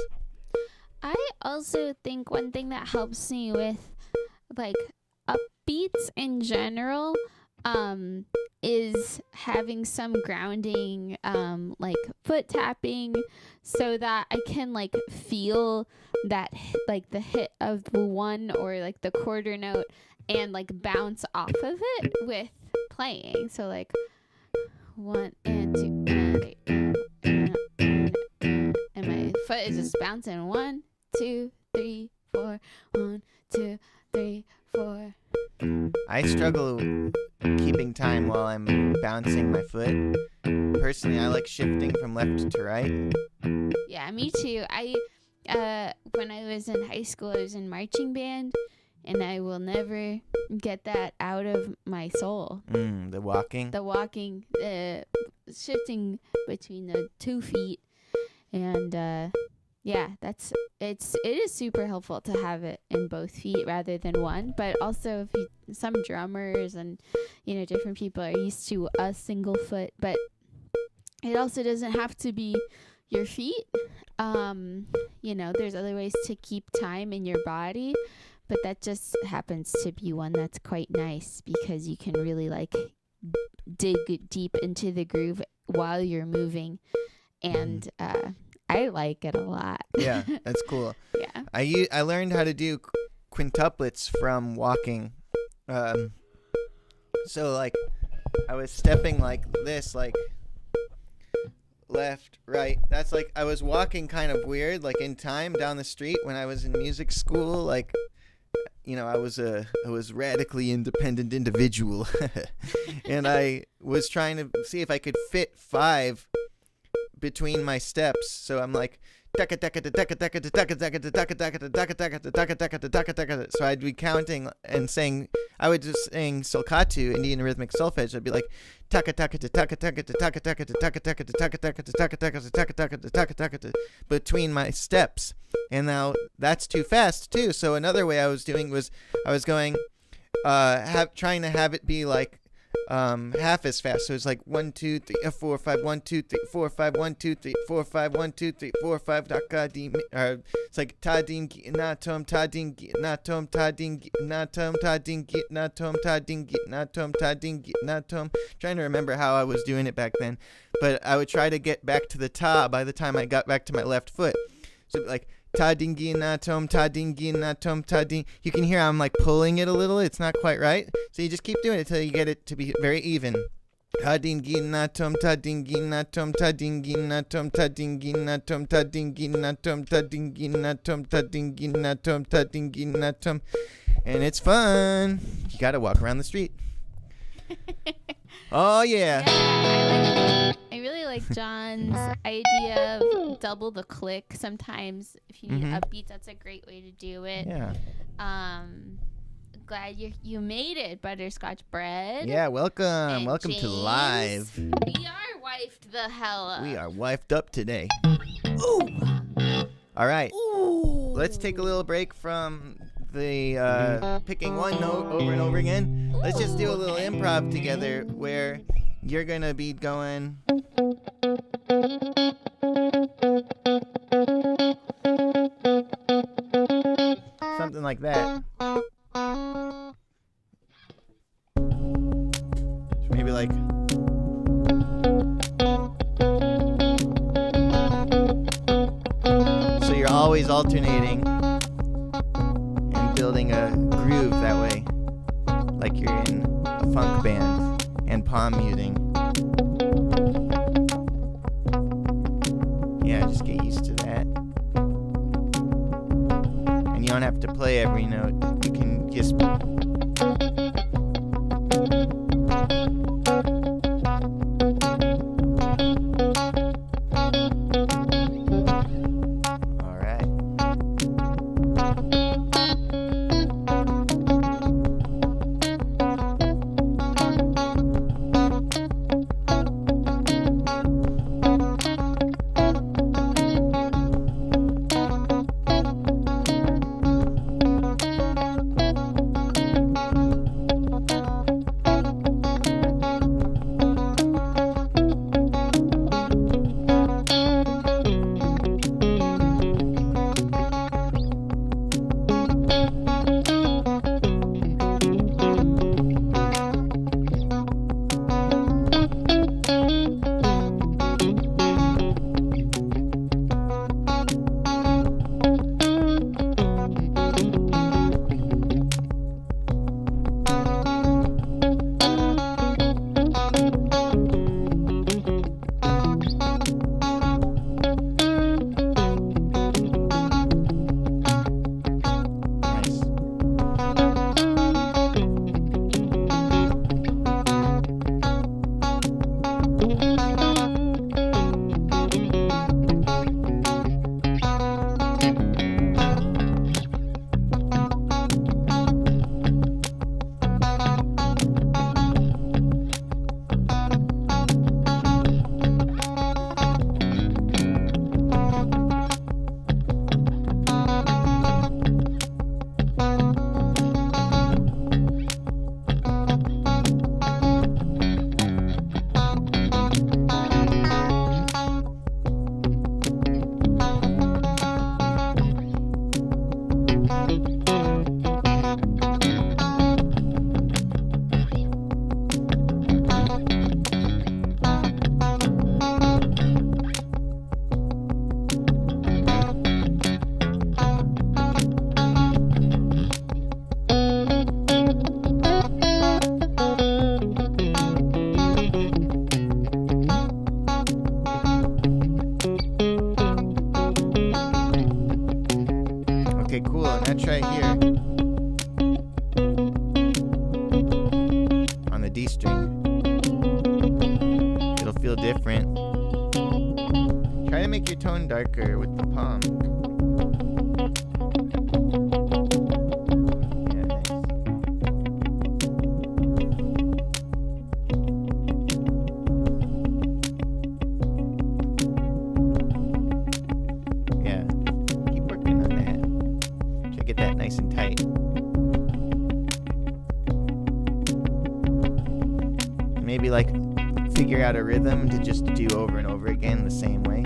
I also think one thing that helps me with like upbeats in general is having some grounding, like foot tapping, so that I can like feel that like the hit of the one or like the quarter note and like bounce off of it with playing. So like 1 and 2 and 3 and my foot is just bouncing 1, 2, 3, 4. 1, 2, 3, 4. I struggle keeping time while I'm bouncing my foot. Personally, I like shifting from left to right. Yeah, me too. When I was in high school, I was in marching band, and I will never get that out of my soul. The walking. The walking, shifting between the 2 feet, and yeah, it is super helpful to have it in both feet rather than one. But also, some drummers and different people are used to a single foot, but it also doesn't have to be your feet. There's other ways to keep time in your body, but that just happens to be one that's quite nice because you can really like dig deep into the groove while you're moving, and I like it a lot. Yeah, that's cool. Yeah. I learned how to do quintuplets from walking. So like I was stepping like this, like left, right. That's like I was walking kind of weird, like in time down the street when I was in music school. Like, I was radically independent individual, and I was trying to see if I could fit 5 between my steps. So I'm like, so I'd be counting and saying, I would just sing solcatu, Indian rhythmic solfege. I'd be like, between my steps. And now that's too fast too. So another way I was doing was I was going, trying to have it be like half as fast. So it's like 1 2 3 4 5 1 2 3 4 5 1 2 3 4 5 1 2 3 4 5 it's like ta din gi na tom ta din gi na tom ta din gi na tom ta din gi na tom ta din gi na tom ta din gi na tom. Trying to remember how I was doing it back then, but I would try to get back to the ta by the time I got back to my left foot. So like ta din gi na tom ta din gi na tom ta din. You can hear I'm like pulling it a little. It's not quite right. So you just keep doing it until you get it to be very even. Ta din gi na tom ta din gi na tom ta din gi na tom ta din gi na tom ta din gi na tom ta din gi na tom ta din gi na tom ta din gi na tom. And it's fun. You gotta walk around the street. Oh yeah. I really like John's idea of double the click. Sometimes if you need upbeats, that's a great way to do it. Yeah. glad you made it, Butterscotch Bread. Yeah, welcome. And Welcome to James. Live. We are wifed the hell up. We are wifed up today. Ooh. All right. Ooh. Let's take a little break from the picking one note over and over again. Let's just do a little improv together where you're going to be going... something like that. Maybe like... So you're always alternating and building a groove that way. Like you're in a funk band and palm muting. Yeah, just get used to that. And you don't have to play every note. You can just... All right. Nice. Okay, cool. Now try here. On the D string. It'll feel different. Try to make your tone darker with the palm. Yeah, nice. Yeah. Keep working on that. Try to get that nice and tight. Maybe like figure out a rhythm to just do over and over again the same way.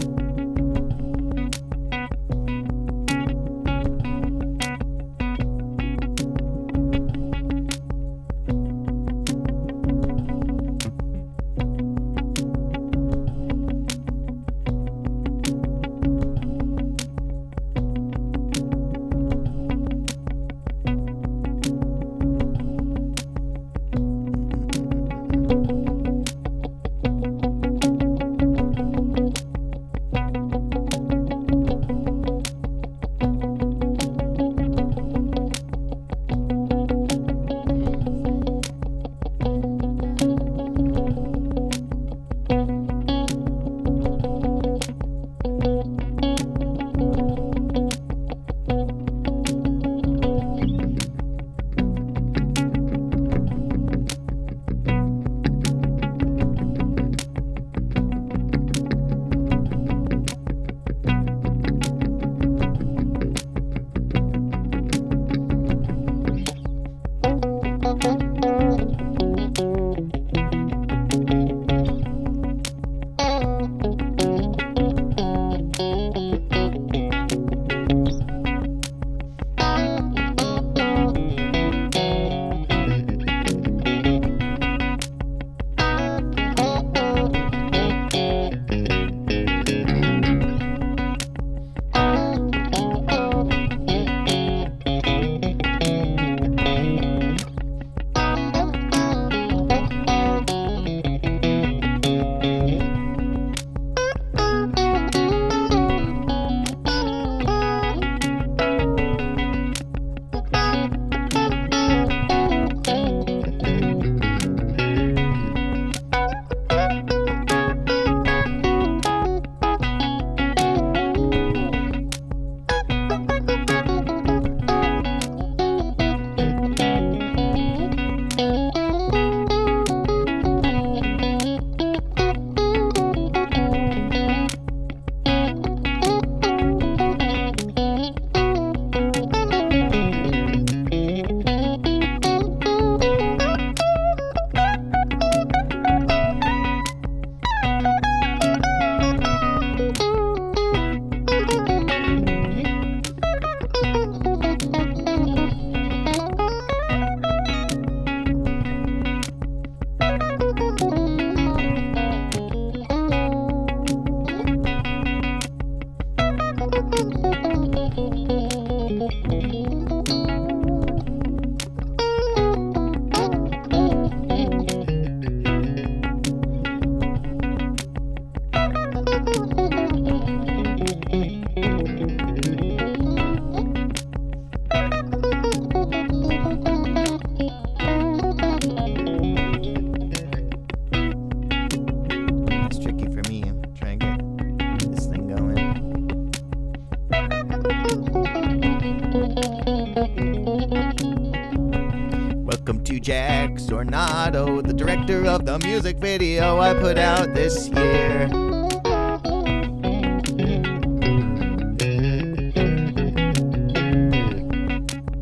Zornato, the director of the music video I put out this year.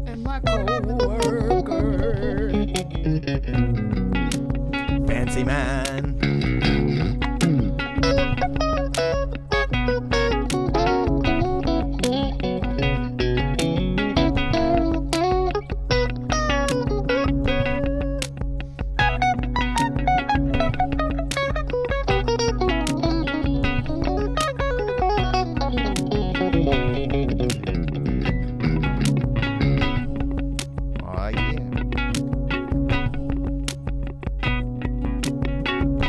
And my coworker. Fancy man. Aw, yeah.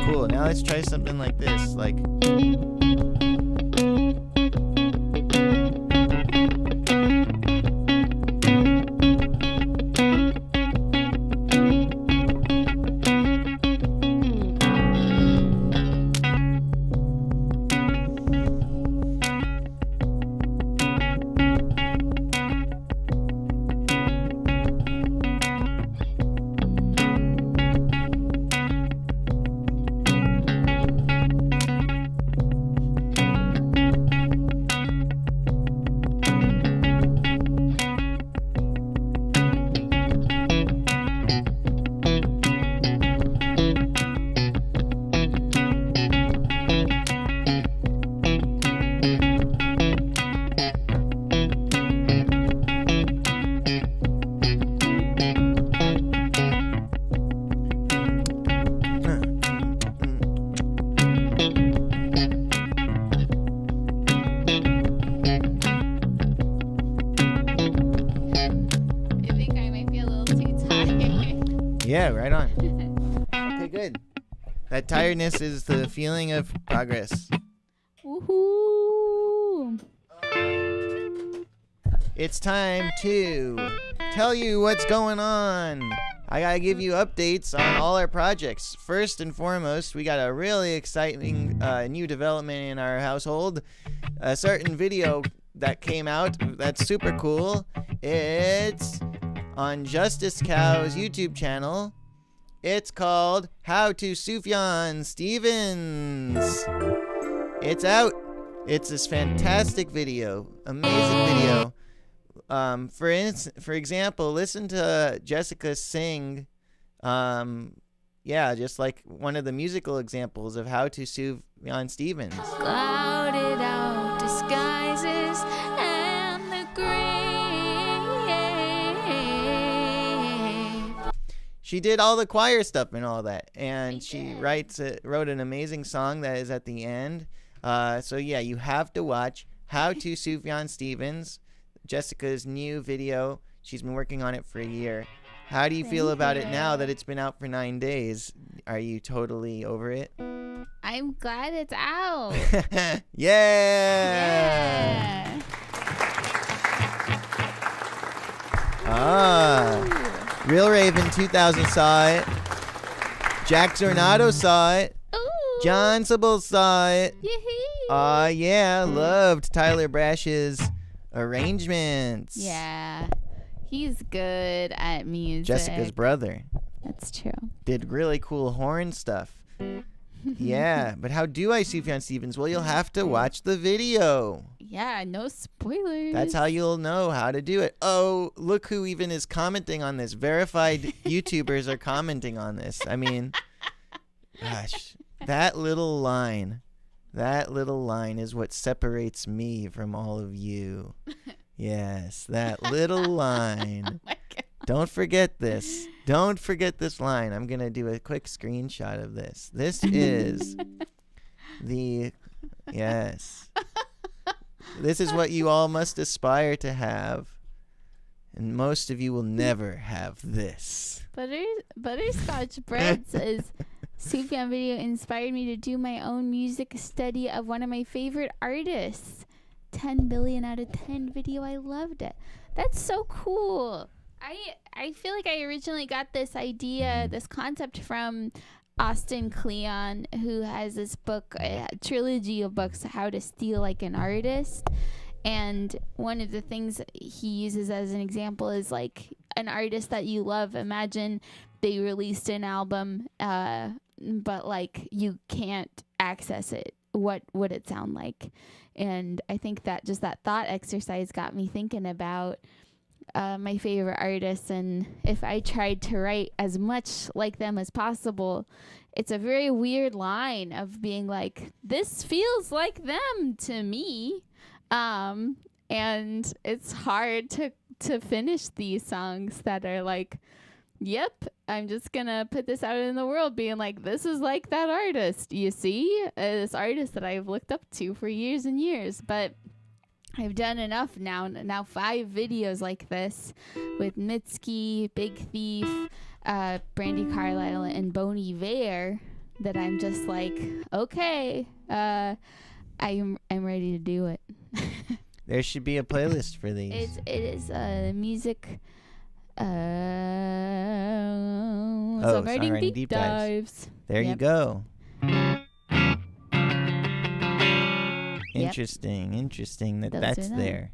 Cool. Now let's try something like this. Like. Yeah, right on. Okay, good. That tiredness is the feeling of progress. Woohoo! It's time to tell you what's going on. I gotta give you updates on all our projects. First and foremost, we got a really exciting new development in our household. A certain video that came out that's super cool. It's on Justice Cow's YouTube channel. It's called How to Sufjan Stevens. It's out. It's this fantastic video. Amazing video. For example, listen to Jessica sing. Just like one of the musical examples of How to Sufjan Stevens. Clouded out disguises and the grave. She did all the choir stuff and all that, and she wrote an amazing song that is at the end. So yeah, you have to watch How to Sufjan Stevens, Jessica's new video. She's been working on it for a year. How do you feel about it now that it's been out for 9 days? Are you totally over it? I'm glad it's out. Yeah! Ah. Real Raven 2000 saw it. Jack Zornato saw it. Ooh. John Sybil saw it. Yee-hee. Yeah, loved Tyler Brash's arrangements. Yeah. He's good at music. Jessica's brother. That's true. Did really cool horn stuff. Yeah, but how do I see Sufjan Stevens? Well, you'll have to watch the video. Yeah, no spoilers. That's how you'll know how to do it. Oh, look who even is commenting on this. Verified YouTubers are commenting on this. I mean, gosh, that little line is what separates me from all of you. Yes, that little line. Oh my God. Don't forget this. Don't forget this line. I'm going to do a quick screenshot of this. This is yes. This is what you all must aspire to have. And most of you will never have this. Butterscotch Bread says, Sufjan video inspired me to do my own music study of one of my favorite artists. 10 billion out of 10 video. I loved it. That's so cool. I feel like I originally got this idea, this concept from Austin Kleon, who has this book, a trilogy of books, How to Steal Like an Artist. And one of the things he uses as an example is like an artist that you love. Imagine they released an album, but like you can't access it. What would it sound like? And I think that just that thought exercise got me thinking about my favorite artists, and if I tried to write as much like them as possible, it's a very weird line of being like, this feels like them to me. And it's hard to finish these songs that are like, yep, I'm just gonna put this out in the world being like, this is like that artist, you see, this artist that I've looked up to for years and years. But I've done enough now 5 videos like this with Mitski, Big Thief, Brandy Carlisle, and Bon Iver, that I'm just like, okay, I'm ready to do it. There should be a playlist for these. It is music. Songwriting Deep Dives. There you go. Interesting that's there.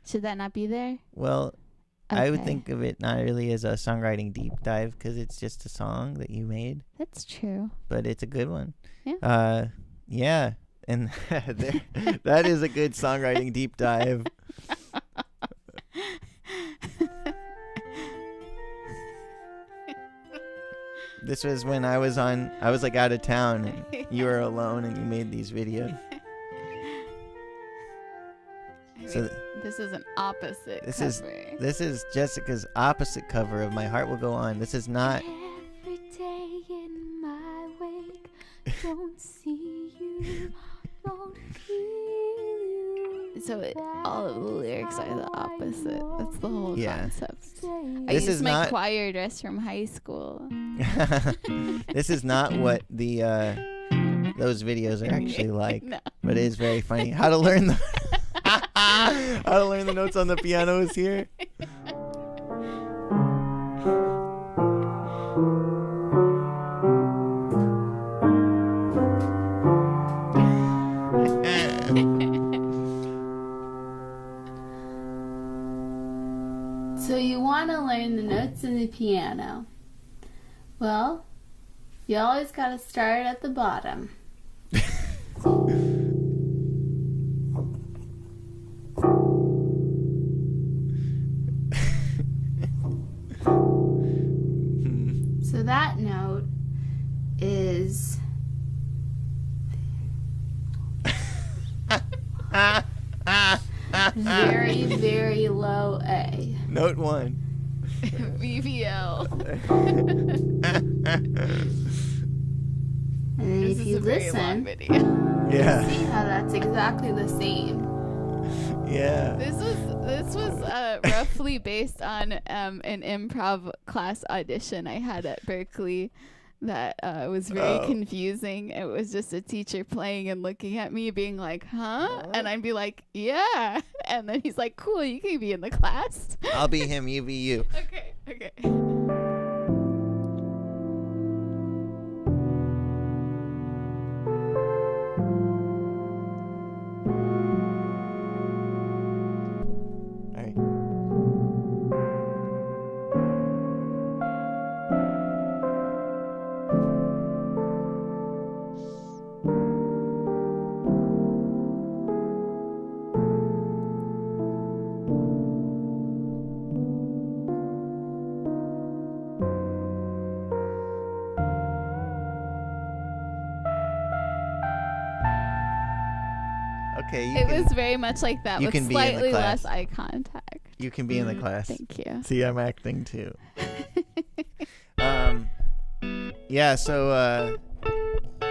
Should that not be there? Well, Okay. I would think of it not really as a songwriting deep dive because it's just a song that you made, That's true. but it's a good one. Yeah. Yeah, and that is a good songwriting deep dive. This was when I was like out of town and you were alone and you made these videos. So This is an opposite cover. this is Jessica's opposite cover of My Heart Will Go On. This is not. Every day in my wake, don't see you, don't feel you. So all of the lyrics are the opposite. That's the whole concept. I This used is my not- choir dress from high school. This is not what the those videos are actually like, No. but it is very funny. How to learn the notes on the piano is here. So you want to learn the notes in the piano. Well, you always got to start at the bottom. So that note is very, very low A. Note 1. VVL. And then This if is you a very long listen, video. Yeah. see how that's exactly the same. Yeah. This was roughly based on an improv class audition I had at Berkeley that was very confusing. It was just a teacher playing and looking at me being like, huh? And I'd be like, yeah. And then he's like, cool, you can be in the class. I'll be him, you be you. Okay. All right. Okay, It was very much like that you with can be in the slightly class. less eye contact. you can be in the class. Thank you. See, I'm acting too. Yeah, so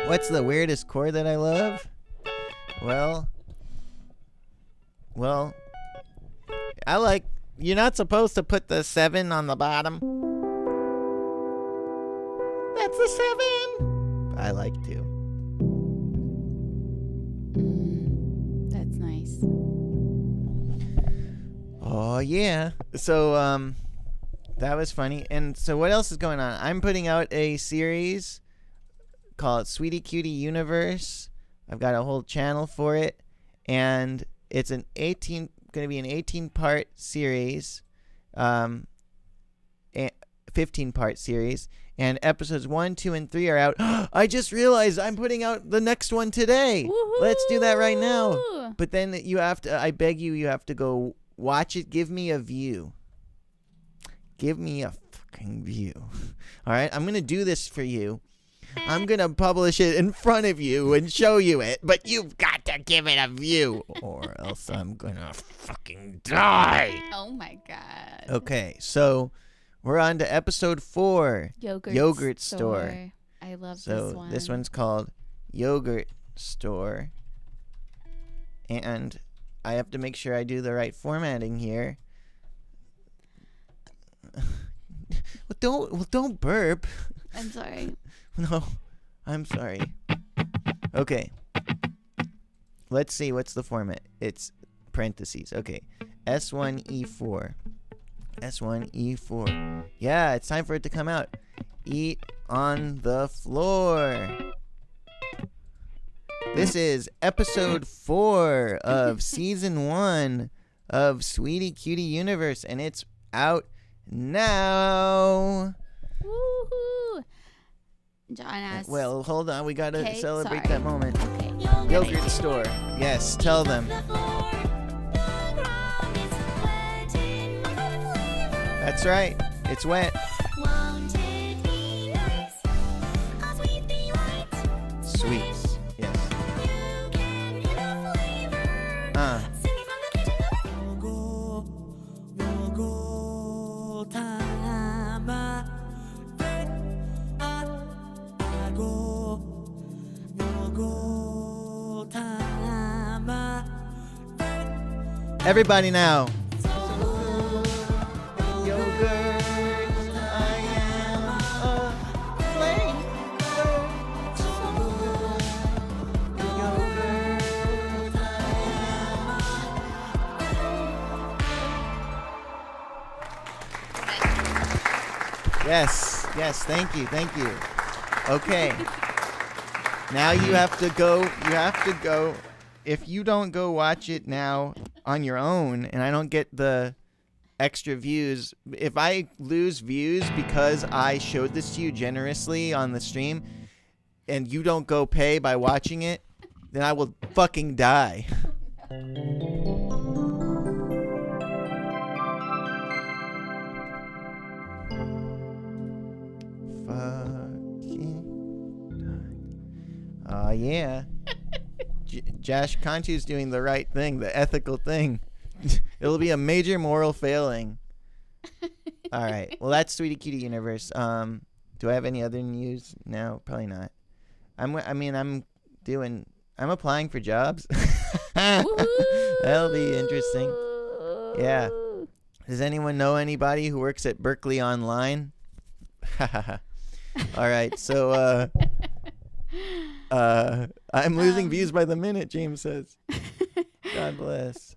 what's the weirdest chord that I love? Well, I like, you're not supposed to put the 7 on the bottom. That's the 7. I like to. That's nice. Oh yeah. So that was funny. And so what else is going on? I'm putting out a series called Sweetie Cutie Universe. I've got a whole channel for it, and it's going to be an 18-part series, 15-part series, and episodes 1, 2, and 3 are out. I just realized I'm putting out the next one today. Woohoo! Let's do that right now. But then you have to, I beg you, you have to go watch it. Give me a view. Give me a fucking view. All right? I'm going to do this for you. I'm going to publish it in front of you and show you it, but you've got to give it a view, or else I'm going to fucking die. Oh my god. Okay, so we're on to episode 4, Yogurt Store. I love So this one. this one's called Yogurt Store. And I have to make sure I do the right formatting here. Don't burp. I'm sorry. No, I'm sorry. Okay. Let's see, what's the format? It's parentheses. Okay. S1E4. S1E4. Yeah, it's time for it to come out. Eat on the floor. This is episode 4 of season 1 of Sweetie Cutie Universe, and it's out now. Woohoo! John asked. Well, hold on. We got to 'Kay, celebrate sorry. that moment. Okay. Yogurt store. Yes, tell them. That's right. It's wet. Sweets. Yes. Everybody now. Yogurt, I am a flavor. Yogurt, Yes, thank you. Okay. Now you have to go. If you don't go watch it now on your own, and I don't get the extra views, if I lose views because I showed this to you generously on the stream, and you don't go pay by watching it, then I will fucking die. Oh, yeah. Josh Conchu's doing the right thing, the ethical thing. It'll be a major moral failing. All right. Well, that's Sweetie Cutie Universe. Do I have any other news? No, probably not. I'm applying for jobs. That'll be interesting. Yeah. Does anyone know anybody who works at Berkeley Online? All right. So, I'm losing views by the minute, James says. God bless.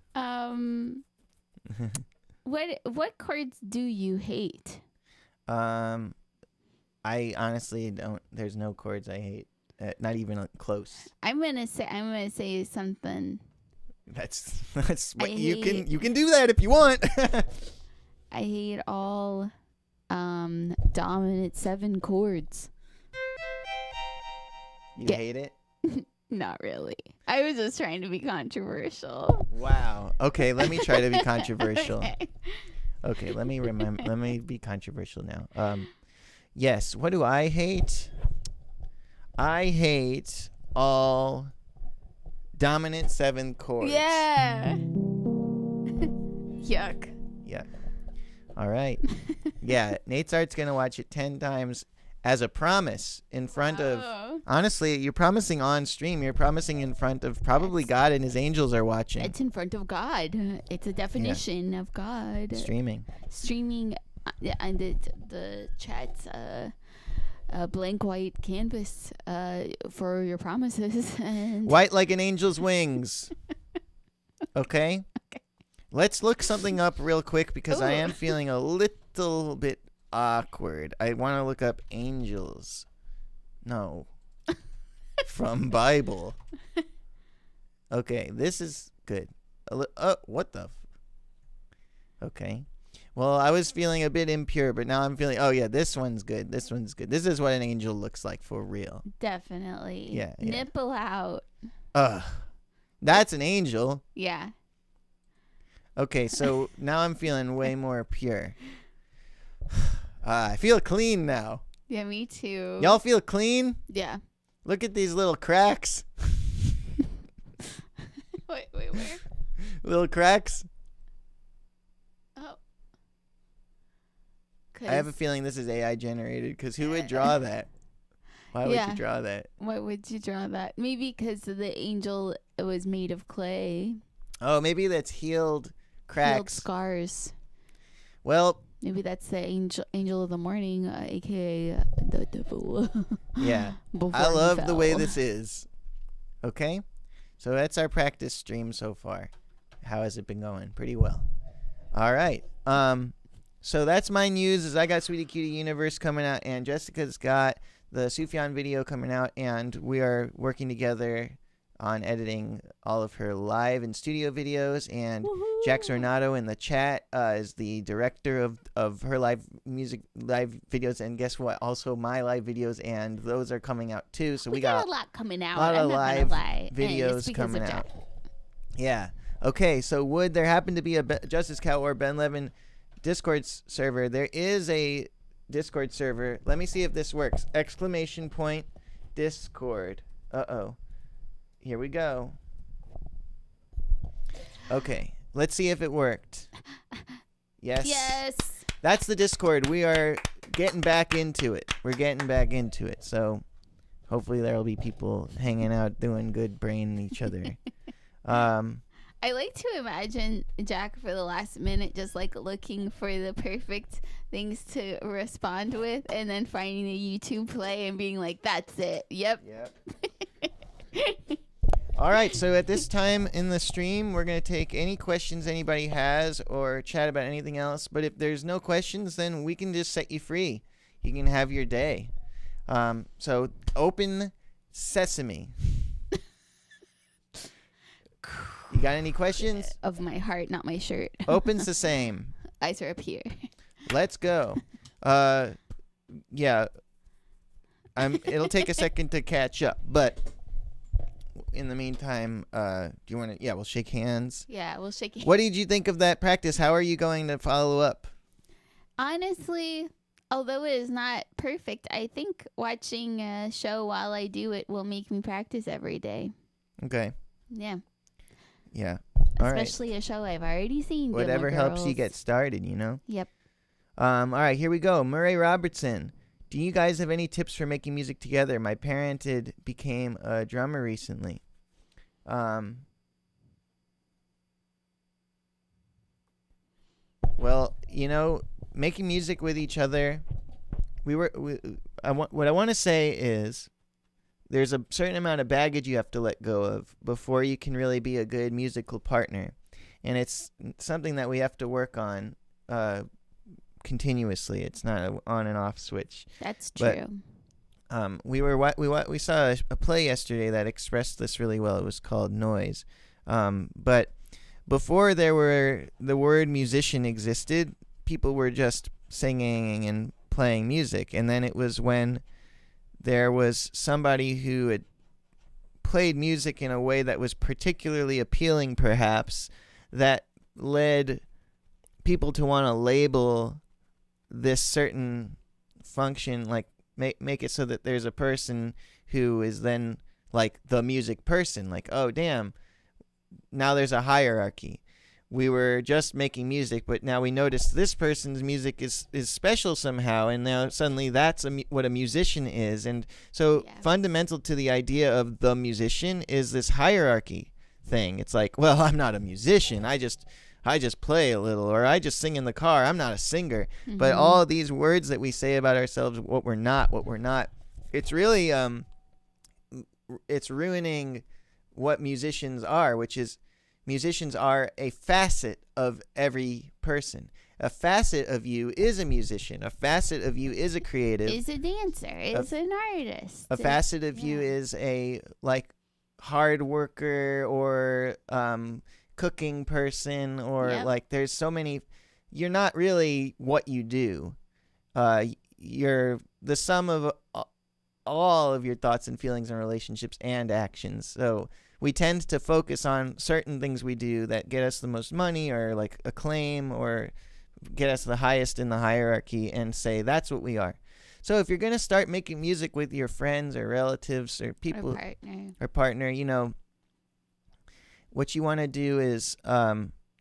What chords do you hate? I honestly don't. There's no chords I hate. Not even close. I'm gonna say something. That's what you can do that if you want. I hate all dominant 7 chords. You hate it? Not really. I was just trying to be controversial. Wow. Okay, let me try to be controversial. Okay. Okay, let me be controversial now. Yes, what do I hate? I hate all dominant 7 chords. Yeah. Yuck. Yeah. All right. Yeah, Nate's Art's going to watch it 10 times as a promise in front of... Honestly, you're promising on stream. You're promising in front of probably God and his angels are watching. It's in front of God. It's a definition of God. Streaming. And the chat's a blank white canvas for your promises. And White like an angel's wings. Okay? Let's look something up real quick because I am feeling a little bit awkward. I want to look up angels. No. From Bible. Okay, this is good. What the? Okay. Well, I was feeling a bit impure, but now I'm feeling, oh yeah, this one's good. This one's good. This is what an angel looks like for real. Definitely. Yeah. Nipple out. Ugh. That's an angel. Yeah. Okay, so now I'm feeling way more pure. I feel clean now. Yeah, me too. Y'all feel clean? Yeah. Look at these little cracks. Wait, where? Little cracks. Oh. I have a feeling this is AI generated because who would draw that? Why would you draw that? Why would you draw that? Maybe because the angel was made of clay. Oh, maybe that's healed cracks. Healed scars. Well, maybe that's the angel of the morning, aka the devil. Yeah. I love the way this is. Okay? So that's our practice stream so far. How has it been going? Pretty well. All right. So that's my news is I got Sweetie Cutie Universe coming out and Jessica's got the Sufjan video coming out and we are working together on editing all of her live and studio videos, and Woohoo! Jack Zornato in the chat is the director of her live videos, and guess what? Also my live videos, and those are coming out too. So we got a lot coming out. a lot I'm of not live gonna lie. And it's videos because coming of out. Jack. Yeah. Okay. So would there happen to be a Justice Cow or Ben Levin Discord server? There is a Discord server. Let me see if this works. ! Discord. Uh-oh. Here we go. Okay. Let's see if it worked. Yes. Yes. That's the Discord. We are getting back into it. We're getting back into it. So hopefully there will be people hanging out doing good brain each other. I like to imagine Jack for the last minute just like looking for the perfect things to respond with and then finding a YouTube play and being like, that's it. Yep. All right, so at this time in the stream, we're going to take any questions anybody has or chat about anything else. But if there's no questions, then we can just set you free. You can have your day. So open sesame. You got any questions? Of my heart, not my shirt. Open sesame. Eyes are up here. Let's go. Yeah. It'll take a second to catch up, but in the meantime, do you want to? Yeah, we'll shake hands. Yeah, we'll shake hands. What did you think of that practice? How are you going to follow up? Honestly, although it is not perfect, I think watching a show while I do it will make me practice every day. Okay. Yeah. Yeah. All right. Especially a show I've already seen. Whatever Gilmore helps you Girls. get started, you know? Yep. All right, here we go. Murray Robertson. Do you guys have any tips for making music together? My parent became a drummer recently. Well, you know, making music with each other, what I want to say is there's a certain amount of baggage you have to let go of before you can really be a good musical partner. And it's something that we have to work on continuously. It's not an on and off switch. That's true. But we saw a play yesterday that expressed this really well. It was called Noise. But before the word musician existed, people were just singing and playing music. And then it was when there was somebody who had played music in a way that was particularly appealing, perhaps, that led people to want to label this certain function, like make it so that there's a person who is then like the music person, like, oh damn, now there's a hierarchy. We were just making music, but now we notice this person's music is special somehow, and now suddenly that's what a musician is. And so fundamental to the idea of the musician is this hierarchy thing. It's like, well, I'm not a musician. I just play a little, or I just sing in the car. I'm not a singer. Mm-hmm. But all these words that we say about ourselves, what we're not, it's really it's ruining what musicians are, which is musicians are a facet of every person. A facet of you is a musician. A facet of you is a creative. Is a dancer. Is an artist. A facet of you is a hard worker or cooking person, or like there's so many you're not really what you do. You're the sum of all of your thoughts and feelings and relationships and actions. So we tend to focus on certain things we do that get us the most money or like acclaim or get us the highest in the hierarchy and say that's what we are. So if you're going to start making music with your friends or relatives or people or partner, you know, what you want to do is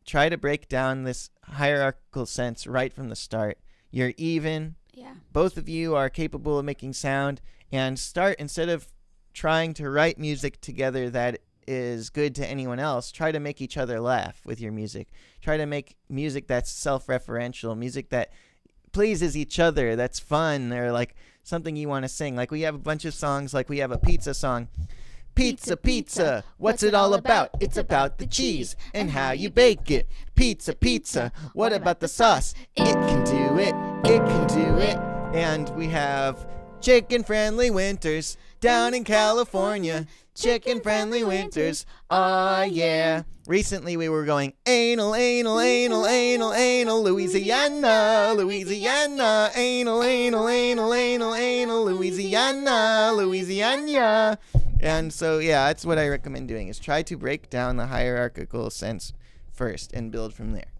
try to break down this hierarchical sense right from the start. You're even. Yeah. Both of you are capable of making sound, and start, instead of trying to write music together that is good to anyone else, try to make each other laugh with your music. Try to make music that's self-referential, music that pleases each other, that's fun, or like something you want to sing. Like we have a bunch of songs, like we have a pizza song. Pizza, pizza, what's it all about? It's about the cheese and how you bake it. Pizza, pizza, what about the sauce? It can do it, it can do it. And we have chicken-friendly winters down in California. Chicken-friendly winters, oh yeah. Recently we were going anal, anal, anal, anal, anal, Louisiana, Louisiana, anal, anal, anal, anal, anal, Louisiana, Louisiana. And so, yeah, that's what I recommend doing, is try to break down the hierarchical sense first and build from there.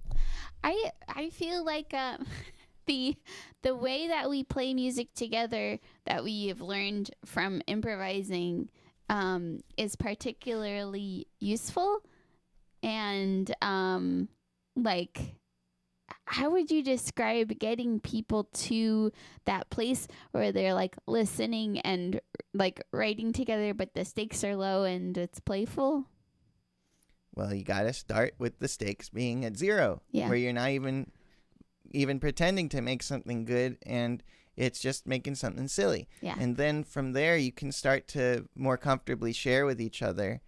I feel like the way that we play music together that we have learned from improvising is particularly useful. And like, how would you describe getting people to that place where they're like listening and like writing together, but the stakes are low and it's playful? Well, you got to start with the stakes being at zero, Yeah. where you're not even pretending to make something good, and it's just making something silly. Yeah. And then from there, you can start to more comfortably share with each other.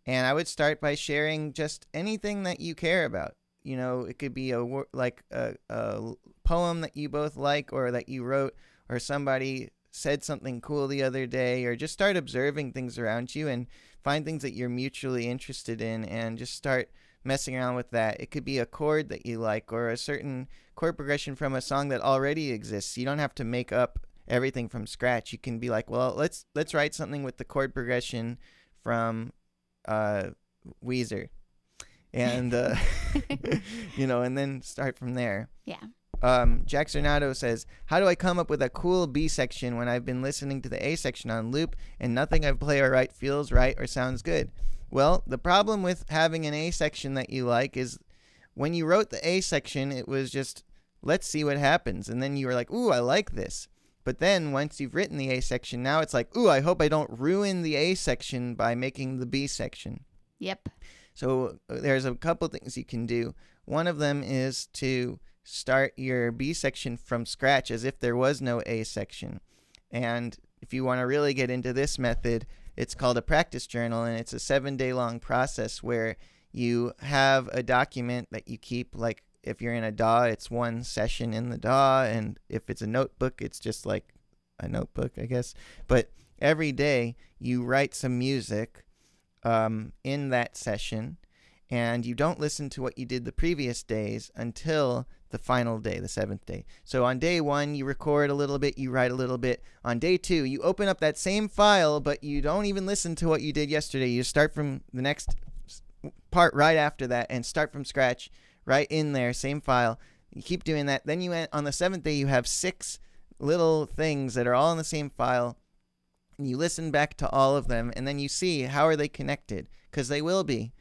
And I would start by sharing just anything that you care about. You know, it could be a poem that you both like or that you wrote, or somebody said something cool the other day, or just start observing things around you and find things that you're mutually interested in and just start messing around with that. It could be a chord that you like or a certain chord progression from a song that already exists. You don't have to make up everything from scratch. You can be like, well, let's write something with the chord progression from Weezer. And you know, and then start from there. Yeah. Jack Cernato says, how do I come up with a cool B section when I've been listening to the A section on loop and nothing I play or write feels right or sounds good? Well, the problem with having an A section that you like is when you wrote the A section, it was just, let's see what happens. And then you were like, ooh, I like this. But then once you've written the A section, now it's like, ooh, I hope I don't ruin the A section by making the B section. Yep. So there's a couple things you can do. One of them is to start your B section from scratch as if there was no A section. And if you want to really get into this method, it's called a practice journal, and it's a 7-day long process where you have a document that you keep. Like if you're in a DAW, it's one session in the DAW, and if it's a notebook, it's just like a notebook, I guess. But every day you write some music in that session, and you don't listen to what you did the previous days until the final day, the 7th day. So on day 1, you record a little bit, you write a little bit. On day 2, you open up that same file, but you don't even listen to what you did yesterday. You start from the next part right after that and start from scratch right in there, same file. You keep doing that. Then on the 7th day, you have 6 little things that are all in the same file. And you listen back to all of them, and then you see how are they connected, because they will be.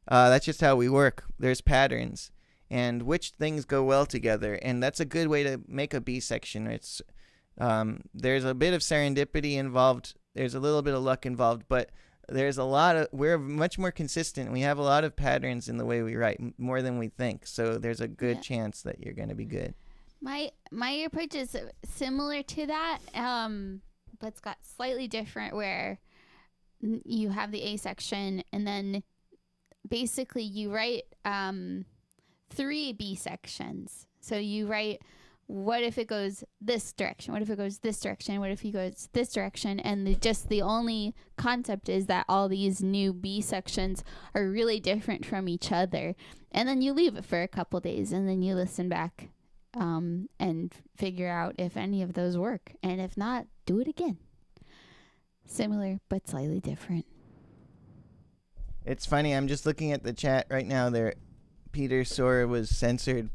That's just how we work. There's patterns, and which things go well together, and that's a good way to make a B section. It's there's a bit of serendipity involved. There's a little bit of luck involved, but there's we're much more consistent. We have a lot of patterns in the way we write, more than we think. So there's a good chance that you're going to be good. My approach is similar to that, but it's got slightly different, where you have the A section, and then basically you write 3 B sections. So you write what if it goes this direction? What if it goes this direction? What if he goes this direction? And the only concept is that all these new B sections are really different from each other. And then you leave it for a couple days, and then you listen back and figure out if any of those work. And if not, do it again. Similar, but slightly different. It's funny. I'm just looking at the chat right now. There, Peter Sora was censored,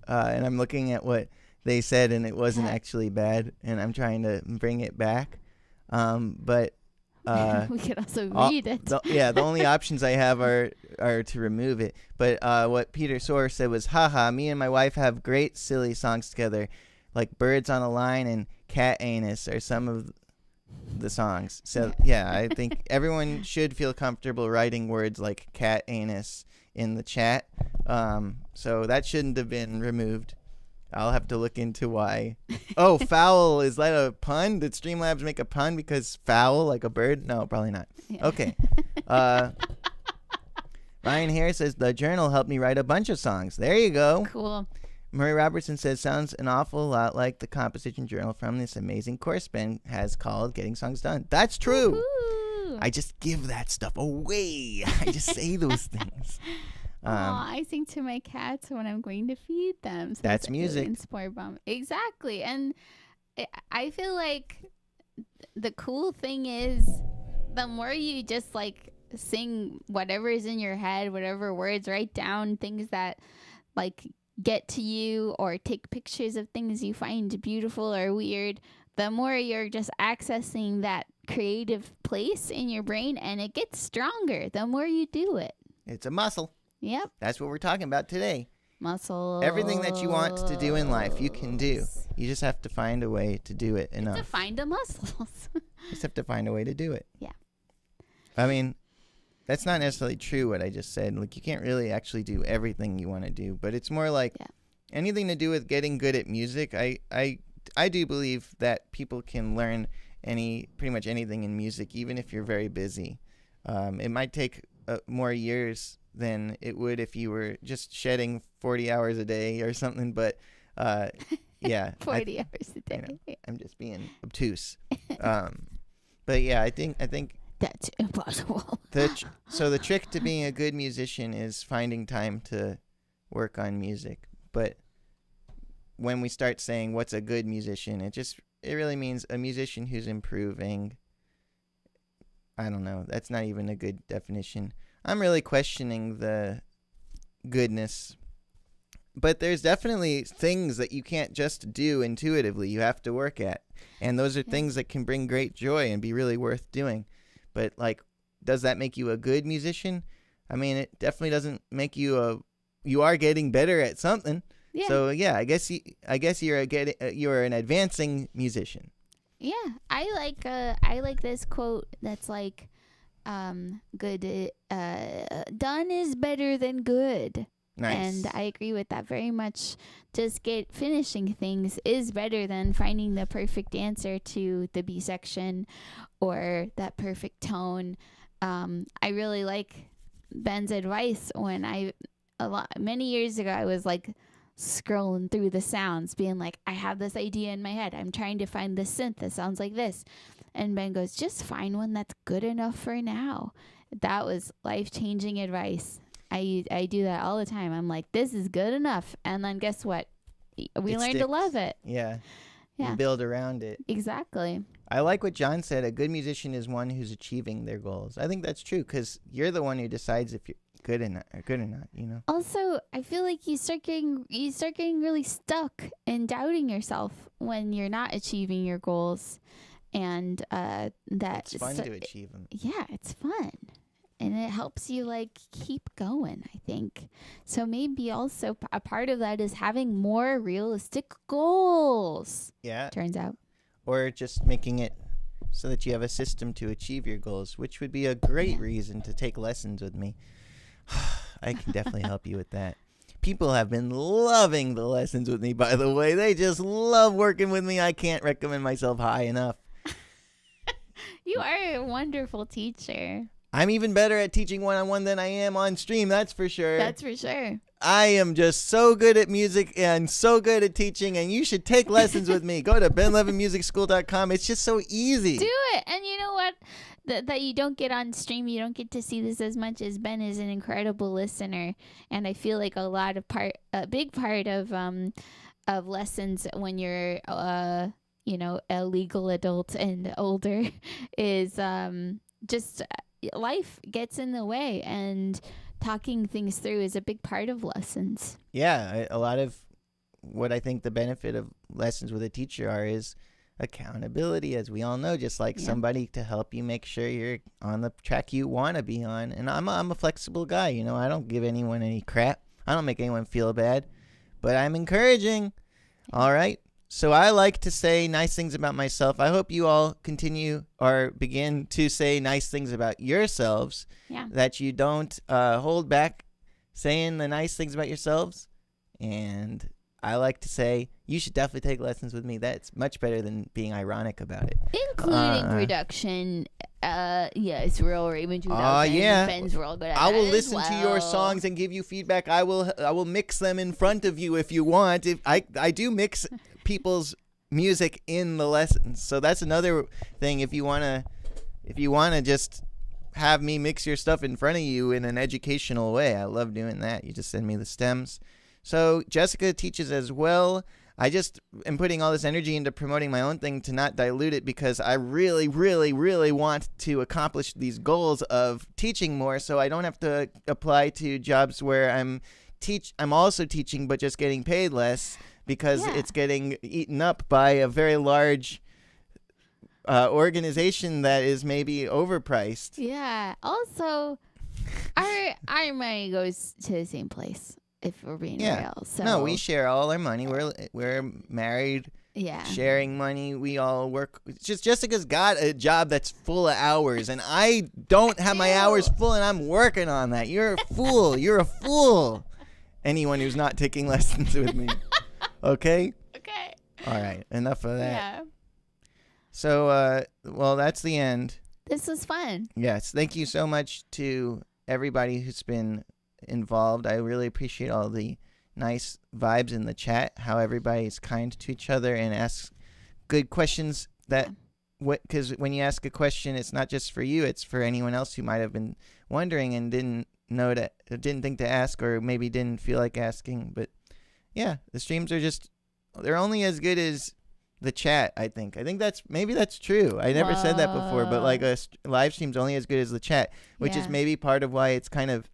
and I'm looking at what they said, and it wasn't actually bad. And I'm trying to bring it back, but we could also read it. The only options I have are to remove it. But what Peter Sora said was, "Haha, me and my wife have great silly songs together, like Birds on a Line and Cat Anus are some of the songs." So yeah, I think everyone should feel comfortable writing words like cat anus in the chat. So that shouldn't have been removed. I'll have to look into why. Oh, foul, is that a pun? Did Streamlabs make a pun because foul, like a bird? No, probably not. Yeah. Okay. Ryan Harris says the journal helped me write a bunch of songs. There you go. Cool. Murray Robertson says, sounds an awful lot like the composition journal from this amazing course Ben has called Getting Songs Done. That's true. Woo-hoo. I just give that stuff away. I just say those things. I sing to my cats when I'm going to feed them. So that's music. Really inspire them. Exactly. And I feel like the cool thing is the more you just like sing whatever is in your head, whatever words, write down things that like get to you, or take pictures of things you find beautiful or weird, the more you're just accessing that creative place in your brain, and it gets stronger the more you do it. It's a muscle. Yep. That's what we're talking about today. Muscles. Everything that you want to do in life, you can do. You just have to find a way to do it enough. To find the muscles. You just have to find a way to do it. Yeah. I mean, that's not necessarily true what I just said. Like, you can't really actually do everything you want to do, but it's more like anything to do with getting good at music. I do believe that people can learn pretty much anything in music, even if you're very busy. It might take more years than it would if you were just shedding 40 hours a day or something, but yeah. 40 hours a day. I'm just being obtuse. But yeah, I think that's impossible. So the trick to being a good musician is finding time to work on music. But when we start saying what's a good musician, it really means a musician who's improving. I don't know. That's not even a good definition. I'm really questioning the goodness. But there's definitely things that you can't just do intuitively. You have to work at. And those are things that can bring great joy and be really worth doing. But, like, does that make you a good musician? I mean, it definitely doesn't make you you are getting better at something. Yeah. So, yeah, I guess you're an advancing musician. Yeah. I like this quote that's like, good, done is better than good. Nice. And I agree with that very much. Just finishing things is better than finding the perfect answer to the B section or that perfect tone. I really like Ben's advice when many years ago I was like scrolling through the sounds being like, I have this idea in my head. I'm trying to find this synth that sounds like this. And Ben goes, just find one that's good enough for now. That was life-changing advice. I do that all the time. I'm like, this is good enough. And then guess what? We learn to love it. Yeah. Yeah. You build around it. Exactly. I like what John said. A good musician is one who's achieving their goals. I think that's true because you're the one who decides if you're good or not, you know? Also, I feel like you start getting really stuck and doubting yourself when you're not achieving your goals. And it's fun to achieve them. Yeah, it's fun. And it helps you like keep going, I think. So maybe also a part of that is having more realistic goals. Yeah. Turns out. Or just making it so that you have a system to achieve your goals, which would be a great reason to take lessons with me. I can definitely help you with that. People have been loving the lessons with me, by the way. They just love working with me. I can't recommend myself high enough. You are a wonderful teacher. I'm even better at teaching one-on-one than I am on stream, that's for sure. That's for sure. I am just so good at music and so good at teaching, and you should take lessons with me. Go to benlevinmusicschool.com. It's just so easy. Do it. And you know what? That you don't get on stream, you don't get to see this as much, as Ben is an incredible listener, and I feel like a big part of lessons when you're a legal adult and older is just life gets in the way, and talking things through is a big part of lessons. Yeah, a lot of what I think the benefit of lessons with a teacher is accountability, as we all know, just like somebody to help you make sure you're on the track you want to be on. And I'm a flexible guy, I don't give anyone any crap. I don't make anyone feel bad, but I'm encouraging. All right. So I like to say nice things about myself. I hope you all continue or begin to say nice things about yourselves, that you don't hold back saying the nice things about yourselves. And I like to say, you should definitely take lessons with me. That's much better than being ironic about it. Including production. Yes, Real Raven 2000. Oh, yeah. Ben's real good at I will that listen as to well. your songs and give you feedback. I will mix them in front of you if you want. If I do mix people's music in the lessons. So that's another thing. If you wanna just have me mix your stuff in front of you in an educational way, I love doing that. You just send me the stems. So Jessica teaches as well. I just am putting all this energy into promoting my own thing to not dilute it, because I really, really, really want to accomplish these goals of teaching more, so I don't have to apply to jobs where I'm also teaching but just getting paid less, because it's getting eaten up by a very large organization that is maybe overpriced. Yeah. Also, our money goes to the same place, if we're being real. So no, we share all our money. We're married. Yeah. Sharing money. We all work. It's just Jessica's got a job that's full of hours, and I don't have my hours full, and I'm working on that. You're a fool. You're a fool. Anyone who's not taking lessons with me. Okay? Okay. All right. Enough of that. Yeah. So, well, that's the end. This was fun. Yes. Thank you so much to everybody who's been involved. I really appreciate all the nice vibes in the chat, how everybody's kind to each other and asks good questions. Because when you ask a question, it's not just for you, it's for anyone else who might have been wondering and didn't think to ask, or maybe didn't feel like asking. But yeah, the streams are they're only as good as the chat. I think that's true. I never said that before, but like a live stream's only as good as the chat, which is maybe part of why it's kind of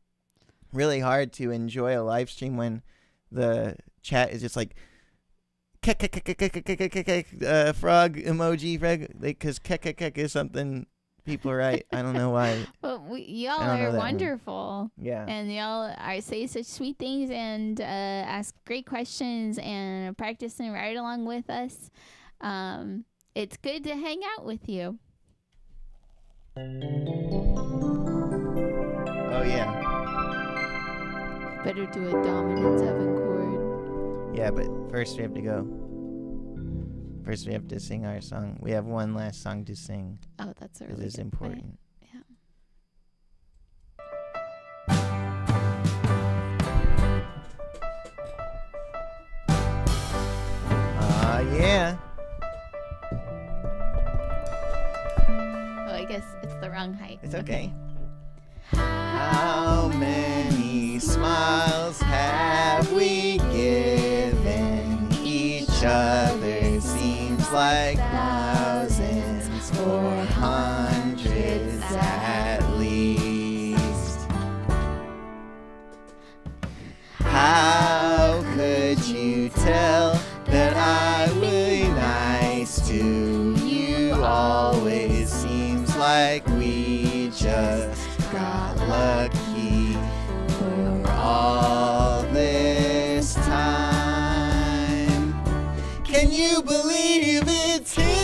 really hard to enjoy a live stream when the chat is just like frog emoji, because is something people write. I don't know why. But y'all are wonderful. Yeah. And y'all say such sweet things and ask great questions and practice and ride along with us. It's good to hang out with you. Oh, yeah. Better do a dominant 7 chord. Yeah, but first we have to go. First we have to sing our song. We have one last song to sing. Oh, that's a It really is good important. point. Yeah. Yeah. Oh, I guess it's the wrong height. It's okay. How many smiles have we given each other? Seems like thousands or hundreds at least. How could you tell that I was nice to you? Always seems like we just got lucky for all this time. Can you believe it's here?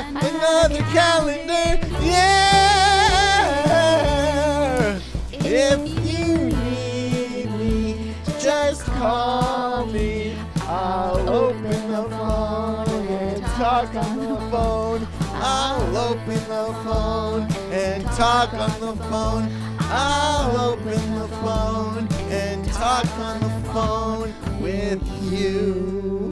Another calendar, yeah. If you need me, just call me. I'll open the phone and talk on the phone. I'll open the phone and talk on the phone. I'll open the phone and talk on the phone with you.